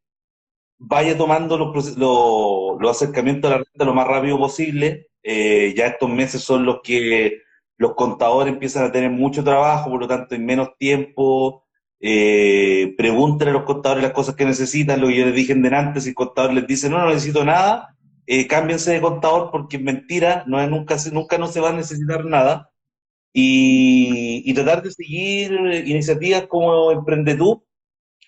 vaya tomando los acercamientos a la renta lo más rápido posible. Ya estos meses son los que los contadores empiezan a tener mucho trabajo, por lo tanto, en menos tiempo. Pregúntenle a los contadores las cosas que necesitan, lo que yo les dije en delante. Si el contador les dice no necesito nada, cámbiense de contador porque es mentira, no es, nunca no se va a necesitar nada. Y tratar de seguir iniciativas como Emprende Tú,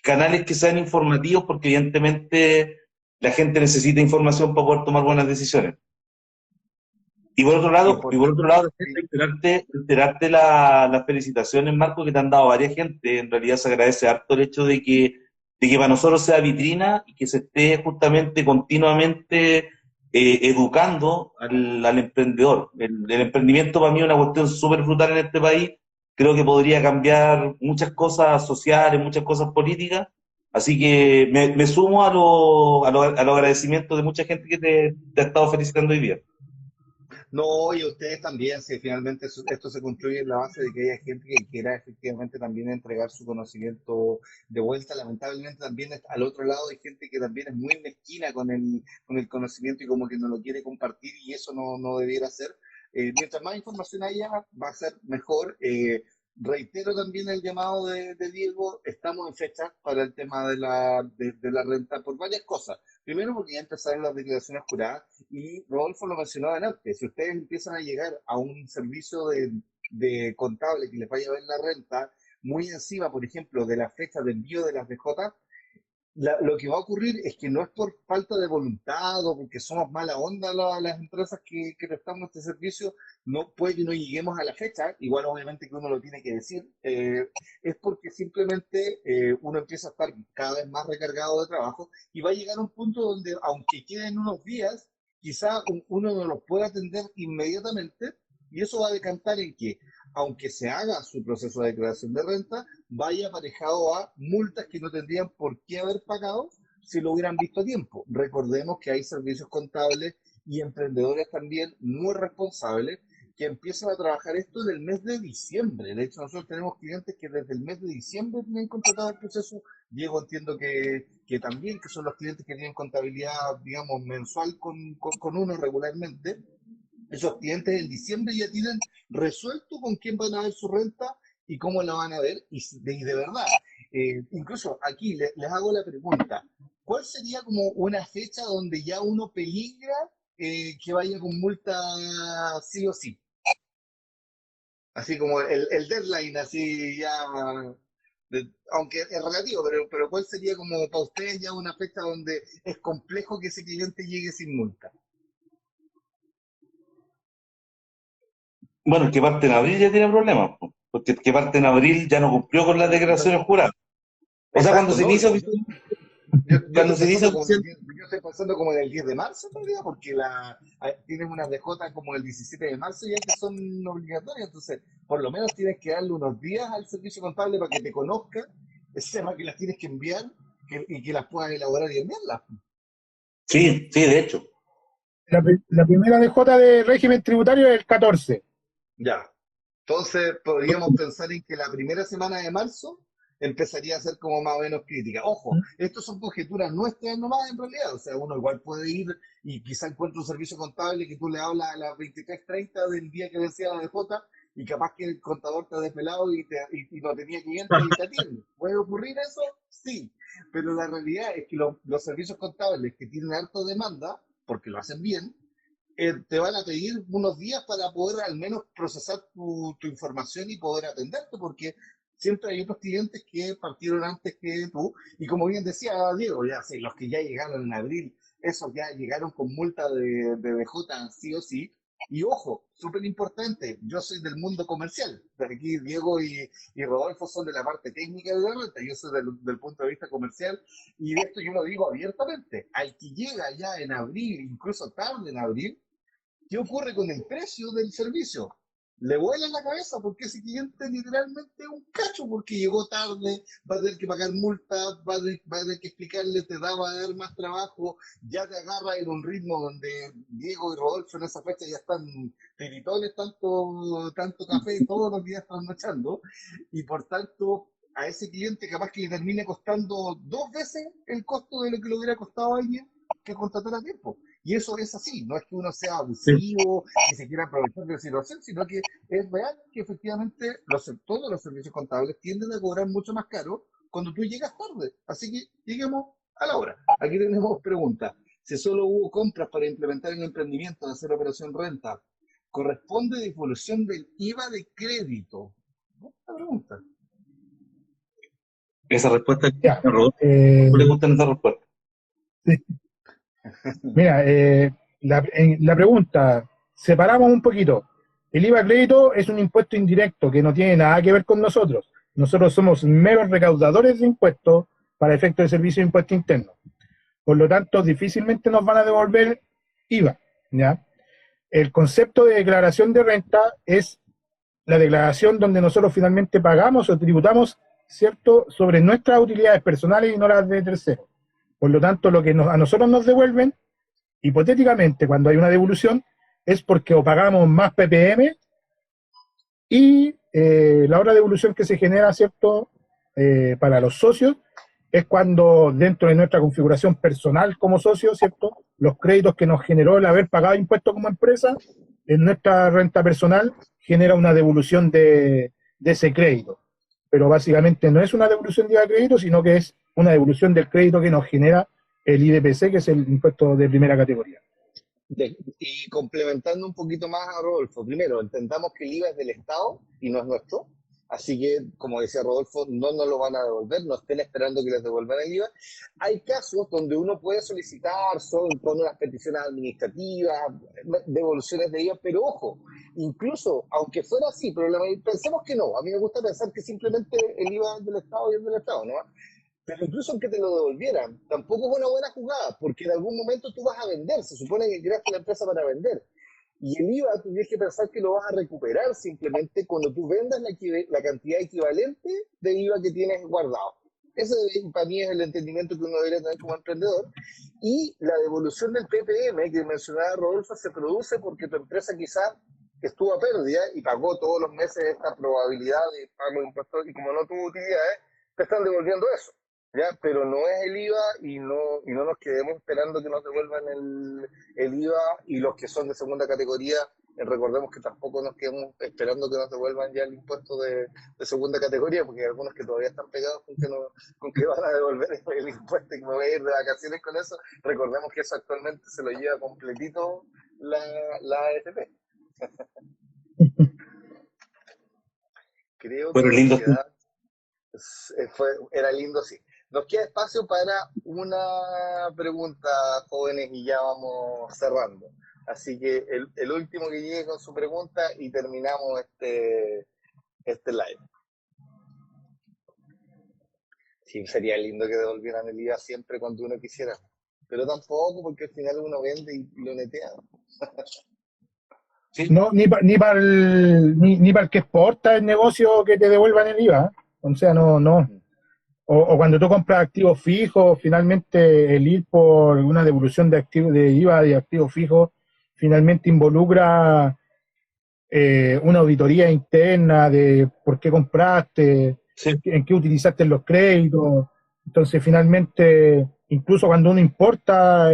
canales que sean informativos, porque evidentemente la gente necesita información para poder tomar buenas decisiones. Y por otro lado, Sí. enterarte las felicitaciones, Marco, que te han dado varias gente. En realidad se agradece harto el hecho de que para nosotros sea vitrina y que se esté justamente continuamente educando al emprendedor. El emprendimiento para mí es una cuestión súper brutal en este país. Creo que podría cambiar muchas cosas sociales, muchas cosas políticas. Así que me sumo a los agradecimientos de mucha gente que te ha estado felicitando hoy día. No, y ustedes también, si finalmente esto se construye en la base de que haya gente que quiera efectivamente también entregar su conocimiento de vuelta. Lamentablemente también al otro lado hay gente que también es muy mezquina con el conocimiento y como que no lo quiere compartir y eso no debiera ser. Mientras más información haya, va a ser mejor. Reitero también el llamado de Diego, estamos en fecha para el tema de la renta por varias cosas. Primero porque ya empezaron las declaraciones juradas y Rodolfo lo mencionaba antes, si ustedes empiezan a llegar a un servicio de contable que les vaya a ver la renta muy encima, por ejemplo, de la fecha de envío de las DJ, lo que va a ocurrir es que no es por falta de voluntad o porque somos mala onda las empresas que prestamos este servicio, no puede que no lleguemos a la fecha, igual obviamente que uno lo tiene que decir, es porque simplemente uno empieza a estar cada vez más recargado de trabajo y va a llegar a un punto donde, aunque queden unos días, quizá uno no los pueda atender inmediatamente y eso va a decantar en que, aunque se haga su proceso de declaración de renta, vaya aparejado a multas que no tendrían por qué haber pagado si lo hubieran visto a tiempo. Recordemos que hay servicios contables y emprendedores también muy responsables que empiezan a trabajar esto en el mes de diciembre. De hecho, nosotros tenemos clientes que desde el mes de diciembre tienen contratado el proceso. Diego, entiendo que también, que son los clientes que tienen contabilidad, digamos, mensual con uno regularmente. Esos clientes en diciembre ya tienen resuelto con quién van a ver su renta y cómo la van a ver. Y de verdad, incluso aquí les hago la pregunta, ¿cuál sería como una fecha donde ya uno peligra que vaya con multa sí o sí? Así como el deadline, así ya, aunque es relativo, pero ¿cuál sería como para ustedes ya una fecha donde es complejo que ese cliente llegue sin multa? Bueno, el que parte en abril ya tiene problemas, po, porque el que parte en abril ya no cumplió con las declaraciones juradas. O sea, cuando Exacto, se ¿no? inicia, Yo cuando estoy se inicia pensando como en oficial, yo estoy pensando como en el 10 de marzo en realidad, porque tienes unas DJ como el 17 de marzo ya que son obligatorias, entonces por lo menos tienes que darle unos días al servicio contable para que te conozca, sepa que las tienes que enviar y que las puedas elaborar y enviarlas. sí, sí, de hecho. La primera DJ de régimen tributario es el 14. Ya. Entonces podríamos pensar en que la primera semana de marzo empezaría a ser como más o menos crítica. Ojo, estos son conjeturas nuestras nomás en realidad, o sea, uno igual puede ir y quizá encuentre un servicio contable que tú le hablas a las 23:30 del día que vencía la DJ y capaz que el contador te ha desvelado y no tenía clientes y te atiende. ¿Puede ocurrir eso? Sí, pero la realidad es que los servicios contables que tienen harta demanda, porque lo hacen bien, te van a pedir unos días para poder al menos procesar tu información y poder atenderte, porque siempre hay otros clientes que partieron antes que tú, y como bien decía Diego, ya sé, los que ya llegaron en abril, esos ya llegaron con multa de BJ sí o sí, y ojo, súper importante, yo soy del mundo comercial, de aquí Diego y Rodolfo son de la parte técnica de la renta, yo soy del punto de vista comercial, y de esto yo lo digo abiertamente, al que llega ya en abril, incluso tarde en abril, ¿qué ocurre con el precio del servicio? Le vuela la cabeza porque ese cliente literalmente es un cacho porque llegó tarde, va a tener que pagar multas, va a tener que explicarle, va a dar más trabajo, ya te agarra en un ritmo donde Diego y Rodolfo en esa fecha ya están tiritones, tanto café, todos los días trasnochando, y por tanto a ese cliente capaz que le termine costando 2 veces el costo de lo que le hubiera costado a alguien que contratar a tiempo. Y eso es así, no es que uno sea abusivo y se quiera aprovechar de la situación, sino que es real que efectivamente todos los servicios contables tienden a cobrar mucho más caro cuando tú llegas tarde. Así que lleguemos a la hora. Aquí tenemos preguntas. Si solo hubo compras para implementar el emprendimiento de hacer operación renta, ¿corresponde devolución del IVA de crédito? Buena pregunta. Esa respuesta, Ya, Rodolfo, ¿no le gustan esa respuesta? sí. Mira, la pregunta, separamos un poquito. El IVA crédito es un impuesto indirecto que no tiene nada que ver con nosotros. Nosotros somos meros recaudadores de impuestos para efectos de servicio de impuesto interno. Por lo tanto, difícilmente nos van a devolver IVA, ¿ya? El concepto de declaración de renta es la declaración donde nosotros finalmente pagamos o tributamos, ¿cierto?, sobre nuestras utilidades personales y no las de terceros. Por lo tanto, lo que a nosotros nos devuelven, hipotéticamente, cuando hay una devolución, es porque o pagamos más PPM y la otra devolución que se genera, ¿cierto?, para los socios, es cuando dentro de nuestra configuración personal como socio, ¿cierto?, los créditos que nos generó el haber pagado impuestos como empresa, en nuestra renta personal, genera una devolución de ese crédito. Pero básicamente no es una devolución de IVA crédito, sino que es una devolución del crédito que nos genera el IDPC, que es el impuesto de primera categoría. Y complementando un poquito más a Rodolfo, primero, entendamos que el IVA es del Estado y no es nuestro, así que, como decía Rodolfo, no nos lo van a devolver, no estén esperando que les devuelvan el IVA. Hay casos donde uno puede solicitar, con unas peticiones administrativas, devoluciones de IVA, pero ojo, incluso, aunque fuera así, pero pensemos que no, a mí me gusta pensar que simplemente el IVA es del Estado y es del Estado, ¿no? Pero incluso aunque te lo devolvieran, tampoco es una buena jugada, porque en algún momento tú vas a vender, se supone que creaste la empresa para vender. Y el IVA tú tienes que pensar que lo vas a recuperar simplemente cuando tú vendas la cantidad equivalente de IVA que tienes guardado. Ese para mí es el entendimiento que uno debería tener como emprendedor. Y la devolución del PPM que mencionaba Rodolfo se produce porque tu empresa quizás estuvo a pérdida y pagó todos los meses esta probabilidad de pago de impuestos y como no tuvo utilidades, te están devolviendo eso. ¿Ya? Pero no es el IVA y no nos quedemos esperando que nos devuelvan el IVA y los que son de segunda categoría, recordemos que tampoco nos quedemos esperando que nos devuelvan ya el impuesto de segunda categoría, porque hay algunos que todavía están pegados con que van a devolver el impuesto y me voy a ir de vacaciones con eso. Recordemos que eso actualmente se lo lleva completito la AFP. Creo que lindo. era lindo, sí. Nos queda espacio para una pregunta, jóvenes, y ya vamos cerrando. Así que el último que llegue con su pregunta y terminamos este live. Sí, sería lindo que devolvieran el IVA siempre cuando uno quisiera. Pero tampoco, porque al final uno vende y lo netea. ¿Sí? No, ni para el que exporta el negocio que te devuelvan el IVA. O sea, no. O cuando tú compras activos fijos, finalmente el ir por una devolución de IVA de activos fijos, finalmente involucra una auditoría interna de por qué compraste, sí, en qué utilizaste los créditos. Entonces, finalmente, incluso cuando uno importa,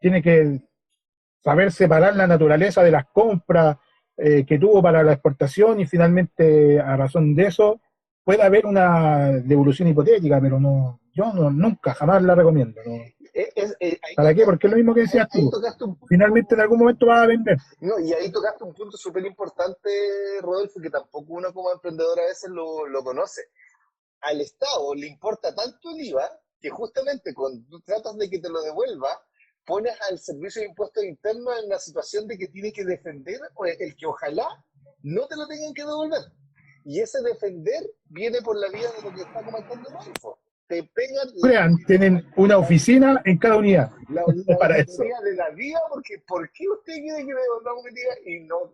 tiene que saber separar la naturaleza de las compras, que tuvo para la exportación y finalmente a razón de eso puede haber una devolución hipotética, pero no, yo no, nunca, jamás la recomiendo. ¿No? ¿Para qué? Porque es lo mismo que decías tú. Finalmente en algún momento vas a vender. No, y ahí tocaste un punto súper importante, Rodolfo, que tampoco uno como emprendedor a veces lo conoce. Al Estado le importa tanto el IVA que justamente cuando tú tratas de que te lo devuelva, pones al Servicio de Impuestos Internos en una situación de que tiene que defender el que ojalá no te lo tengan que devolver. Y ese defender viene por la vía de lo que está comentando Rodolfo. Te pegan tienen una oficina en cada unidad la para eso. de la vía, porque ¿por qué usted quiere que devolvamos el IVA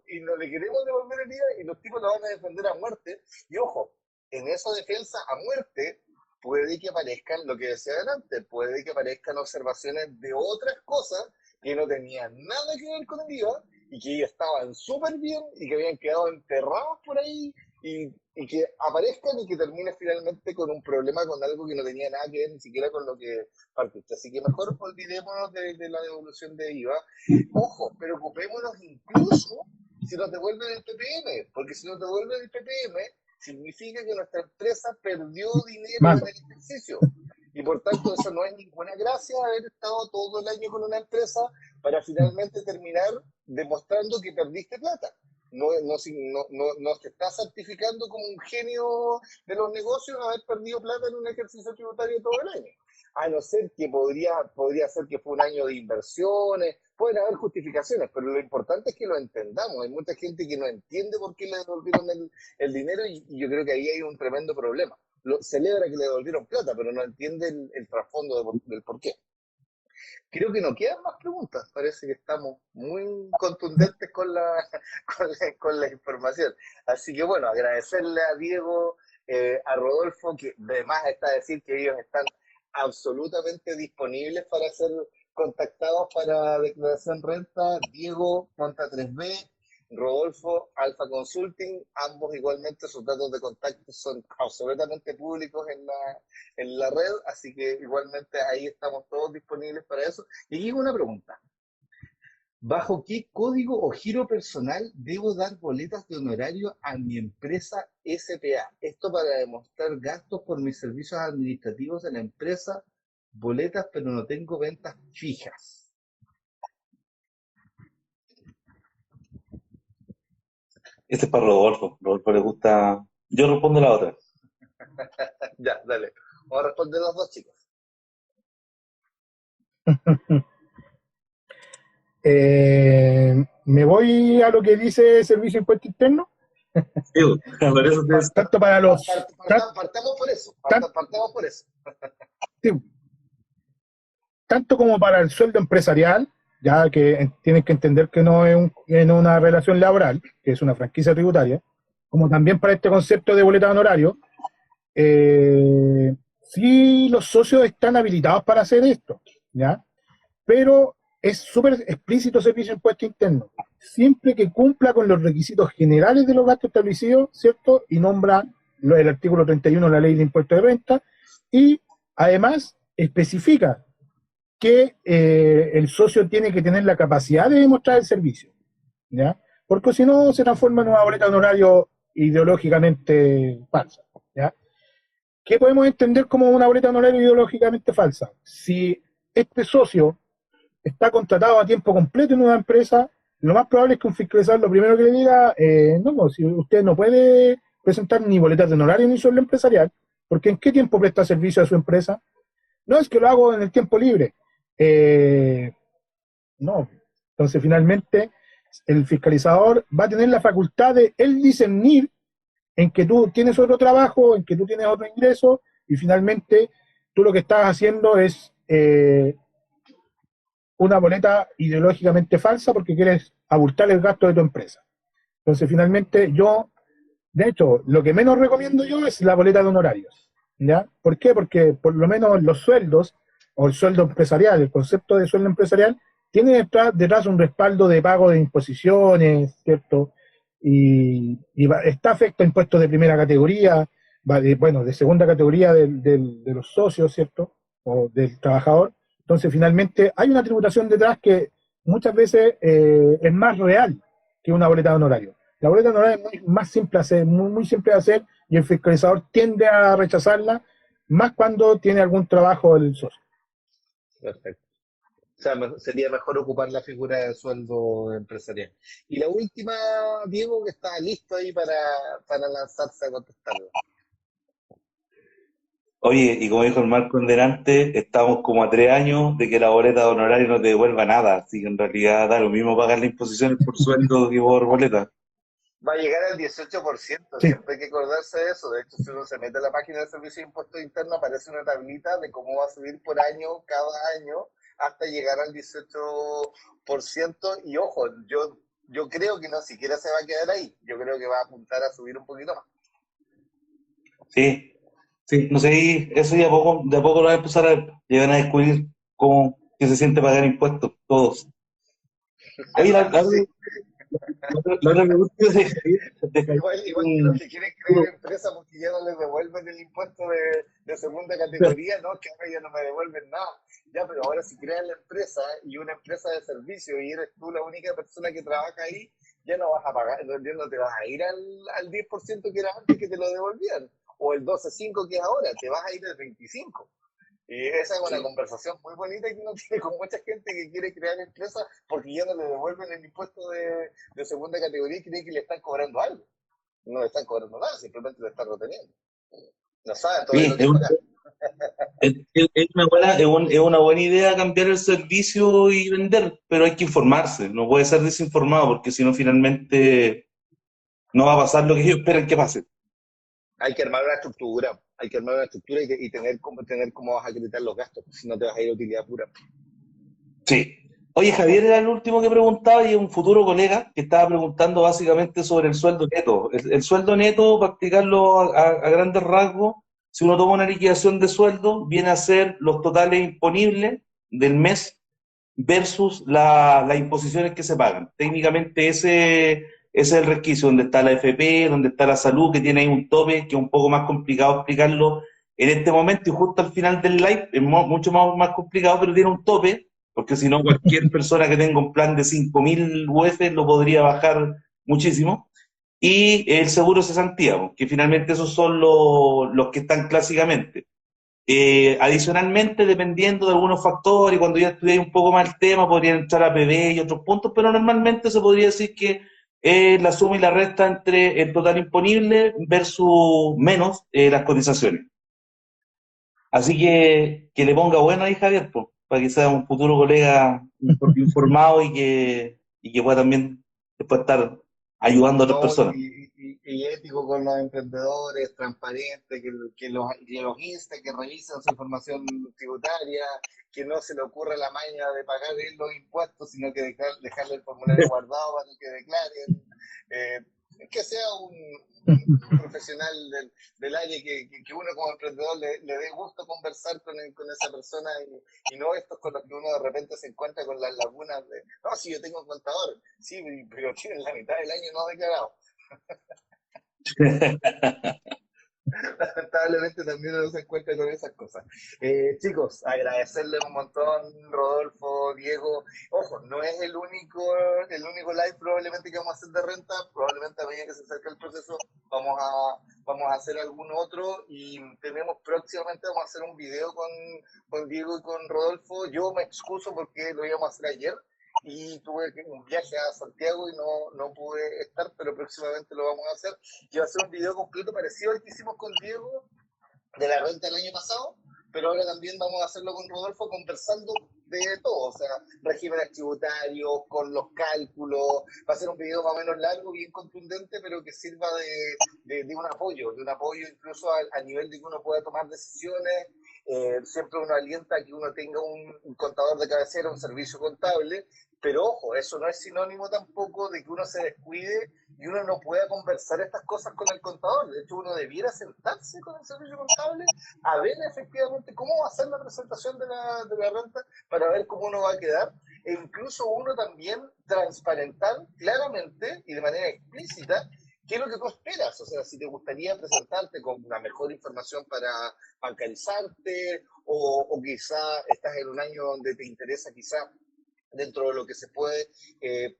y no le queremos devolver el IVA y los tipos lo van a defender a muerte? Y ojo, en esa defensa a muerte puede que aparezcan, lo que decía adelante, puede que aparezcan observaciones de otras cosas que no tenían nada que ver con el IVA y que estaban súper bien y que habían quedado enterrados por ahí y que aparezcan y que termine finalmente con un problema, con algo que no tenía nada que ver ni siquiera con lo que partiste. Así que mejor olvidémonos de la devolución de IVA. Ojo, preocupémonos incluso si nos devuelven el PPM, porque si nos devuelven el PPM, significa que nuestra empresa perdió dinero en el ejercicio. Y por tanto, eso no es ninguna gracia haber estado todo el año con una empresa para finalmente terminar demostrando que perdiste plata. No te estás certificando como un genio de los negocios haber perdido plata en un ejercicio tributario todo el año. A no ser que podría ser que fue un año de inversiones, pueden haber justificaciones, pero lo importante es que lo entendamos. Hay mucha gente que no entiende por qué le devolvieron el dinero y yo creo que ahí hay un tremendo problema. Celebra que le devolvieron plata, pero no entiende el trasfondo del por qué. Creo que no quedan más preguntas. Parece que estamos muy contundentes con la información. Así que bueno, agradecerle a Diego, a Rodolfo, que además está a decir que ellos están absolutamente disponibles para ser contactados para declaración renta. Diego, Conta 3B, Rodolfo, Alfa Consulting, ambos igualmente sus datos de contacto son absolutamente públicos en la red, así que igualmente ahí estamos todos disponibles para eso. Y aquí una pregunta. ¿Bajo qué código o giro personal debo dar boletas de honorario a mi empresa SPA? Esto para demostrar gastos por mis servicios administrativos de la empresa, boletas, pero no tengo ventas fijas. Este es para Rodolfo. Rodolfo le gusta. Yo respondo la otra. Ya, dale. Vamos a responder los dos, chicos. Me voy a lo que dice Servicio de Impuesto Interno. Sí, por eso tanto para los. Partamos por eso. Partamos por eso. Sí, tanto como para el sueldo empresarial, ya que tienen que entender que no es en una relación laboral, que es una franquicia tributaria, como también para este concepto de boleta de honorario, sí los socios están habilitados para hacer esto, ¿ya? Pero es súper explícito Servicio de Impuesto Interno, siempre que cumpla con los requisitos generales de los gastos establecidos, ¿cierto? Y nombra el artículo 31 de la Ley de Impuestos de Renta, y además especifica que el socio tiene que tener la capacidad de demostrar el servicio, ¿ya? Porque si no se transforma en una boleta de honorario ideológicamente falsa, ¿ya? ¿Qué podemos entender como una boleta de honorario ideológicamente falsa? Si este socio está contratado a tiempo completo en una empresa, lo más probable es que un fiscalizador lo primero que le diga, no, si usted no puede presentar ni boletas de honorario ni sueldo empresarial, porque ¿en qué tiempo presta servicio a su empresa? No, es que lo hago en el tiempo libre. No. Entonces, finalmente, el fiscalizador va a tener la facultad de él discernir en que tú tienes otro trabajo, en que tú tienes otro ingreso, y finalmente tú lo que estás haciendo es una boleta ideológicamente falsa porque quieres abultar el gasto de tu empresa. Entonces, finalmente, de hecho, lo que menos recomiendo yo es la boleta de honorarios, ¿ya? ¿Por qué? Porque por lo menos los sueldos, o el sueldo empresarial, el concepto de sueldo empresarial, tiene detrás un respaldo de pago de imposiciones, ¿cierto? Y está afecto a impuestos de primera categoría, de segunda categoría de los socios, ¿cierto? O del trabajador. Entonces, finalmente, hay una tributación detrás que muchas veces es más real que una boleta de honorario. La boleta de honorario es más simple de hacer, muy simple de hacer, y el fiscalizador tiende a rechazarla, más cuando tiene algún trabajo el socio. Perfecto. O sea, sería mejor ocupar la figura de sueldo empresarial. Y la última, Diego, que está listo ahí para lanzarse a contestarla. Oye, y como dijo el Marco en delante, estamos como a 3 años de que la boleta de honorario no te devuelva nada, así que en realidad da lo mismo pagar las imposiciones por sueldo que por boleta. Va a llegar al 18%, Sí, siempre hay que acordarse de eso. De hecho, si uno se mete a la página del Servicio de Impuestos Internos, aparece una tablita de cómo va a subir por año, cada año, hasta llegar al 18%. Y ojo, yo creo que no siquiera se va a quedar ahí. Yo creo que va a apuntar a subir un poquito más. Sí, sí, no sé, y eso de a poco lo van a empezar a, llegan a descubrir cómo que se siente pagar impuestos, todos. Oye, Sí. la otra pregunta de Javier, Igual que los que quieren crear empresas porque ya no les devuelven el impuesto de segunda categoría, no, que ahora ya no me devuelven nada. Ya, pero ahora si creas la empresa y una empresa de servicio y eres tú la única persona que trabaja ahí, ya no vas a pagar, ya no te vas a ir al 10% que era antes que te lo devolvían, o el 12,5 que es ahora, te vas a ir al 25%. Y esa es una conversación muy bonita que uno tiene con mucha gente que quiere crear empresas porque ya no le devuelven el impuesto de segunda categoría y cree que le están cobrando algo. No le están cobrando nada, simplemente le están reteniendo. No saben todavía oye, lo que es pagar. es una buena, es una buena idea cambiar el servicio y vender, pero hay que informarse, no puede ser desinformado, porque si no finalmente no va a pasar lo que ellos esperan que pase. Hay que armar una estructura y tener cómo vas a acreditar los gastos, si no te vas a ir a utilidad pura. Sí. Oye, Javier era el último que preguntaba y un futuro colega que estaba preguntando básicamente sobre el sueldo neto. El sueldo neto, para explicarlo a grandes rasgos, si uno toma una liquidación de sueldo, viene a ser los totales imponibles del mes versus las imposiciones que se pagan. Técnicamente ese es el resquicio, donde está la FP, donde está la salud, que tiene ahí un tope, que es un poco más complicado explicarlo en este momento y justo al final del live, es mucho más complicado, pero tiene un tope, porque si no cualquier persona que tenga un plan de 5.000 UF lo podría bajar muchísimo. Y el seguro de cesantía, que finalmente esos son los que están clásicamente. Adicionalmente, dependiendo de algunos factores, cuando ya estudié un poco más el tema, podrían entrar a PB y otros puntos, pero normalmente se podría decir que la suma y la resta entre el total imponible versus menos las cotizaciones. Así que le ponga bueno ahí, Javier, pues, para que sea un futuro colega informado y que pueda también después estar ayudando a otras No, personas. y ético con los emprendedores, transparente, que los inste, que revisen su información tributaria, que no se le ocurra la maña de pagar él los impuestos, sino que dejarle el formulario guardado para que declaren. Eh, que sea un profesional del área que uno como emprendedor le dé gusto conversar con esa persona y no estos con los que uno de repente se encuentra con las lagunas de, no, si yo tengo un contador, sí, pero tienen la mitad del año no declarado. Lamentablemente también uno se encuentra con esas cosas. Chicos, agradecerles un montón, Rodolfo, Diego. Ojo, no es el único live probablemente que vamos a hacer de renta. Probablemente a medida que se acerca el proceso vamos a hacer algún otro y próximamente vamos a hacer un video con Diego y con Rodolfo. Yo me excuso porque lo íbamos a hacer ayer y tuve un viaje a Santiago y no pude estar, pero próximamente lo vamos a hacer. Y va a ser un video completo parecido al que hicimos con Diego de la renta del año pasado, pero ahora también vamos a hacerlo con Rodolfo conversando de todo, o sea, regímenes tributarios, con los cálculos, va a ser un video más o menos largo, bien contundente, pero que sirva de un apoyo incluso a nivel de que uno pueda tomar decisiones. Siempre uno alienta a que uno tenga un contador de cabecera, un servicio contable, pero ojo, eso no es sinónimo tampoco de que uno se descuide y uno no pueda conversar estas cosas con el contador. De hecho, uno debiera sentarse con el servicio contable a ver efectivamente cómo va a ser la presentación de la renta para ver cómo uno va a quedar e incluso uno también transparentar claramente y de manera explícita qué es lo que tú esperas. O sea, si te gustaría presentarte con una mejor información para bancarizarte o quizá estás en un año donde te interesa quizá dentro de lo que se puede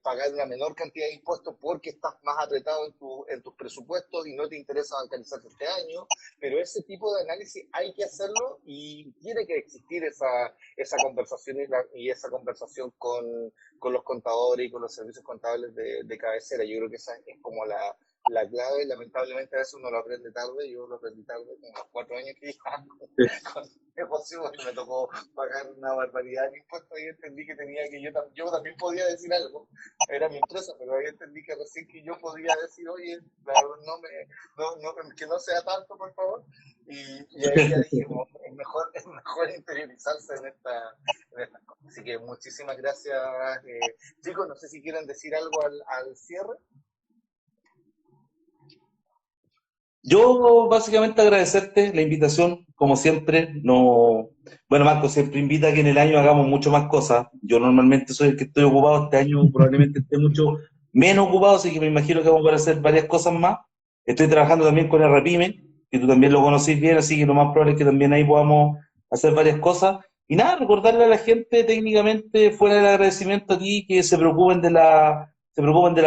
pagar una menor cantidad de impuestos porque estás más apretado en tus presupuestos y no te interesa bancarizarte este año, pero ese tipo de análisis hay que hacerlo y tiene que existir esa conversación y esa conversación con los contadores y con los servicios contables de cabecera. Yo creo que esa es como la clave. Lamentablemente a veces uno lo aprende tarde, yo lo aprendí tarde, como los 4 años que llevaba con negocio, me tocó pagar una barbaridad de impuestos y entendí que tenía que yo también podía decir algo, era mi empresa, pero ahí entendí que recién que yo podía decir, oye, que no sea tanto, por favor, y ahí ya dijimos, es mejor interiorizarse en estas cosas. Así que muchísimas gracias, chicos, no sé si quieren decir algo al cierre. Yo básicamente agradecerte la invitación, como siempre. No, bueno, Marco siempre invita a que en el año hagamos mucho más cosas. Yo normalmente soy el que estoy ocupado, este año probablemente esté mucho menos ocupado, así que me imagino que vamos a poder hacer varias cosas más. Estoy trabajando también con el Rapime, que tú también lo conocís bien, así que lo más probable es que también ahí podamos hacer varias cosas. Y nada, recordarle a la gente técnicamente, fuera del agradecimiento aquí, que se preocupan de las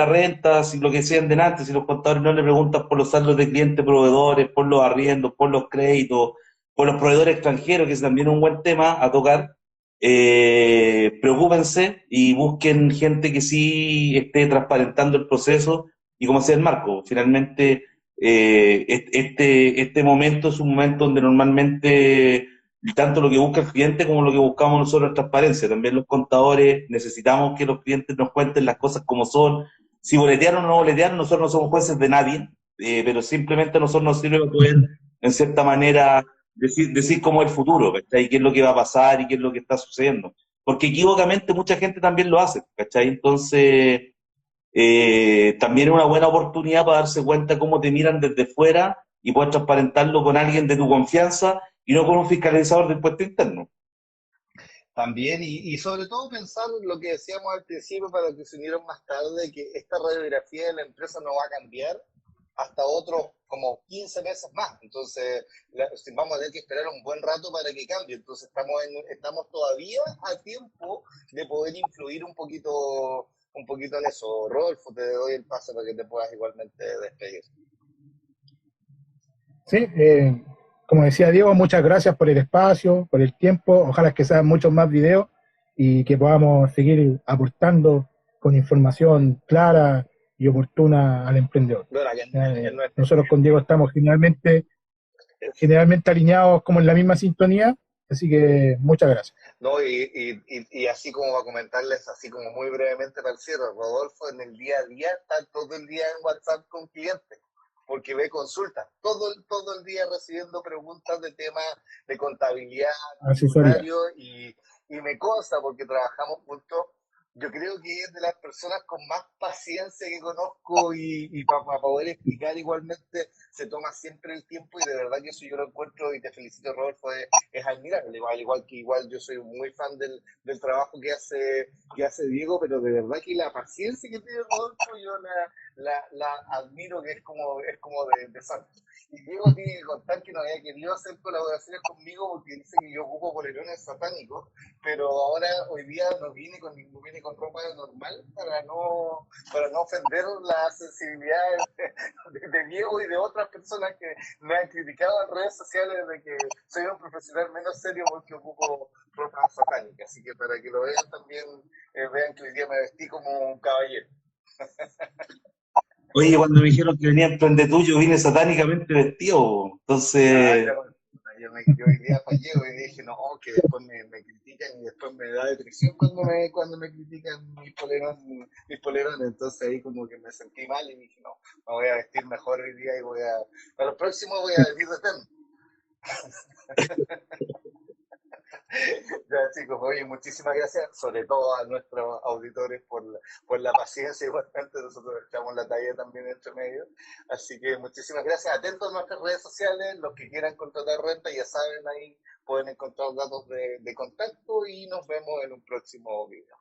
rentas y lo que decían delante, si los contadores no le preguntan por los saldos de clientes, proveedores, por los arriendos, por los créditos, por los proveedores extranjeros, que es también un buen tema a tocar, preocúpense y busquen gente que sí esté transparentando el proceso y como decía el Marco, finalmente este momento es un momento donde normalmente tanto lo que busca el cliente como lo que buscamos nosotros es transparencia. También los contadores necesitamos que los clientes nos cuenten las cosas como son. Si boletearon o no boletearon, nosotros no somos jueces de nadie, pero simplemente a nosotros nos sirve para poder, en cierta manera, decir cómo es el futuro, ¿cachai? ¿Qué es lo que va a pasar y qué es lo que está sucediendo? Porque equivocamente mucha gente también lo hace, ¿cachai? Entonces, también es una buena oportunidad para darse cuenta cómo te miran desde fuera y poder transparentarlo con alguien de tu confianza y no con un fiscalizador de impuesto interno. También, y sobre todo pensar en lo que decíamos al principio para que se unieron más tarde, que esta radiografía de la empresa no va a cambiar hasta otros como 15 meses más. Entonces, vamos a tener que esperar un buen rato para que cambie. Entonces, estamos todavía a tiempo de poder influir un poquito en eso. Rodolfo, te doy el paso para que te puedas igualmente despedir. Sí, como decía Diego, muchas gracias por el espacio, por el tiempo. Ojalá que sean muchos más videos y que podamos seguir aportando con información clara y oportuna al emprendedor. Bueno, Nosotros con Diego estamos generalmente alineados como en la misma sintonía, así que muchas gracias. No, y así como va a comentarles, así como muy brevemente para el cierre, Rodolfo en el día a día está todo el día en WhatsApp con clientes, porque ve consultas, todo el día recibiendo preguntas de temas de contabilidad, Asesoría. tributario, y me consta porque trabajamos juntos. Yo creo que es de las personas con más paciencia que conozco y para poder explicar igualmente se toma siempre el tiempo y de verdad que eso yo lo encuentro y te felicito Rodolfo, es admirable, al igual que yo soy muy fan del trabajo que hace Diego, pero de verdad que la paciencia que tiene Rodolfo yo la admiro, que es como de santo. Y Diego tiene que contar que no había querido hacer colaboraciones conmigo porque dice que yo ocupo polerones satánicos, pero ahora hoy día no viene con ropa normal para no ofender la sensibilidad de Diego y de otras personas que me han criticado en redes sociales de que soy un profesional menos serio porque ocupo ropa satánica. Así que para que lo vean también, vean que hoy día me vestí como un caballero. Oye, cuando me dijeron que venía Emprende Tuyo, vine satánicamente vestido, entonces... Yo hoy día fallé y dije, no, que después me critican y después me da depresión cuando me critican mis polerones. Entonces ahí como que me sentí mal y dije, no, me voy a vestir mejor hoy día y para los próximos voy a vestir de eterno. Ya, chicos, oye, muchísimas gracias, sobre todo a nuestros auditores por la paciencia. Igualmente, nosotros echamos la talla también entre medio. Así que muchísimas gracias. Atentos a nuestras redes sociales. Los que quieran contratar renta, ya saben, ahí pueden encontrar datos de contacto y nos vemos en un próximo video.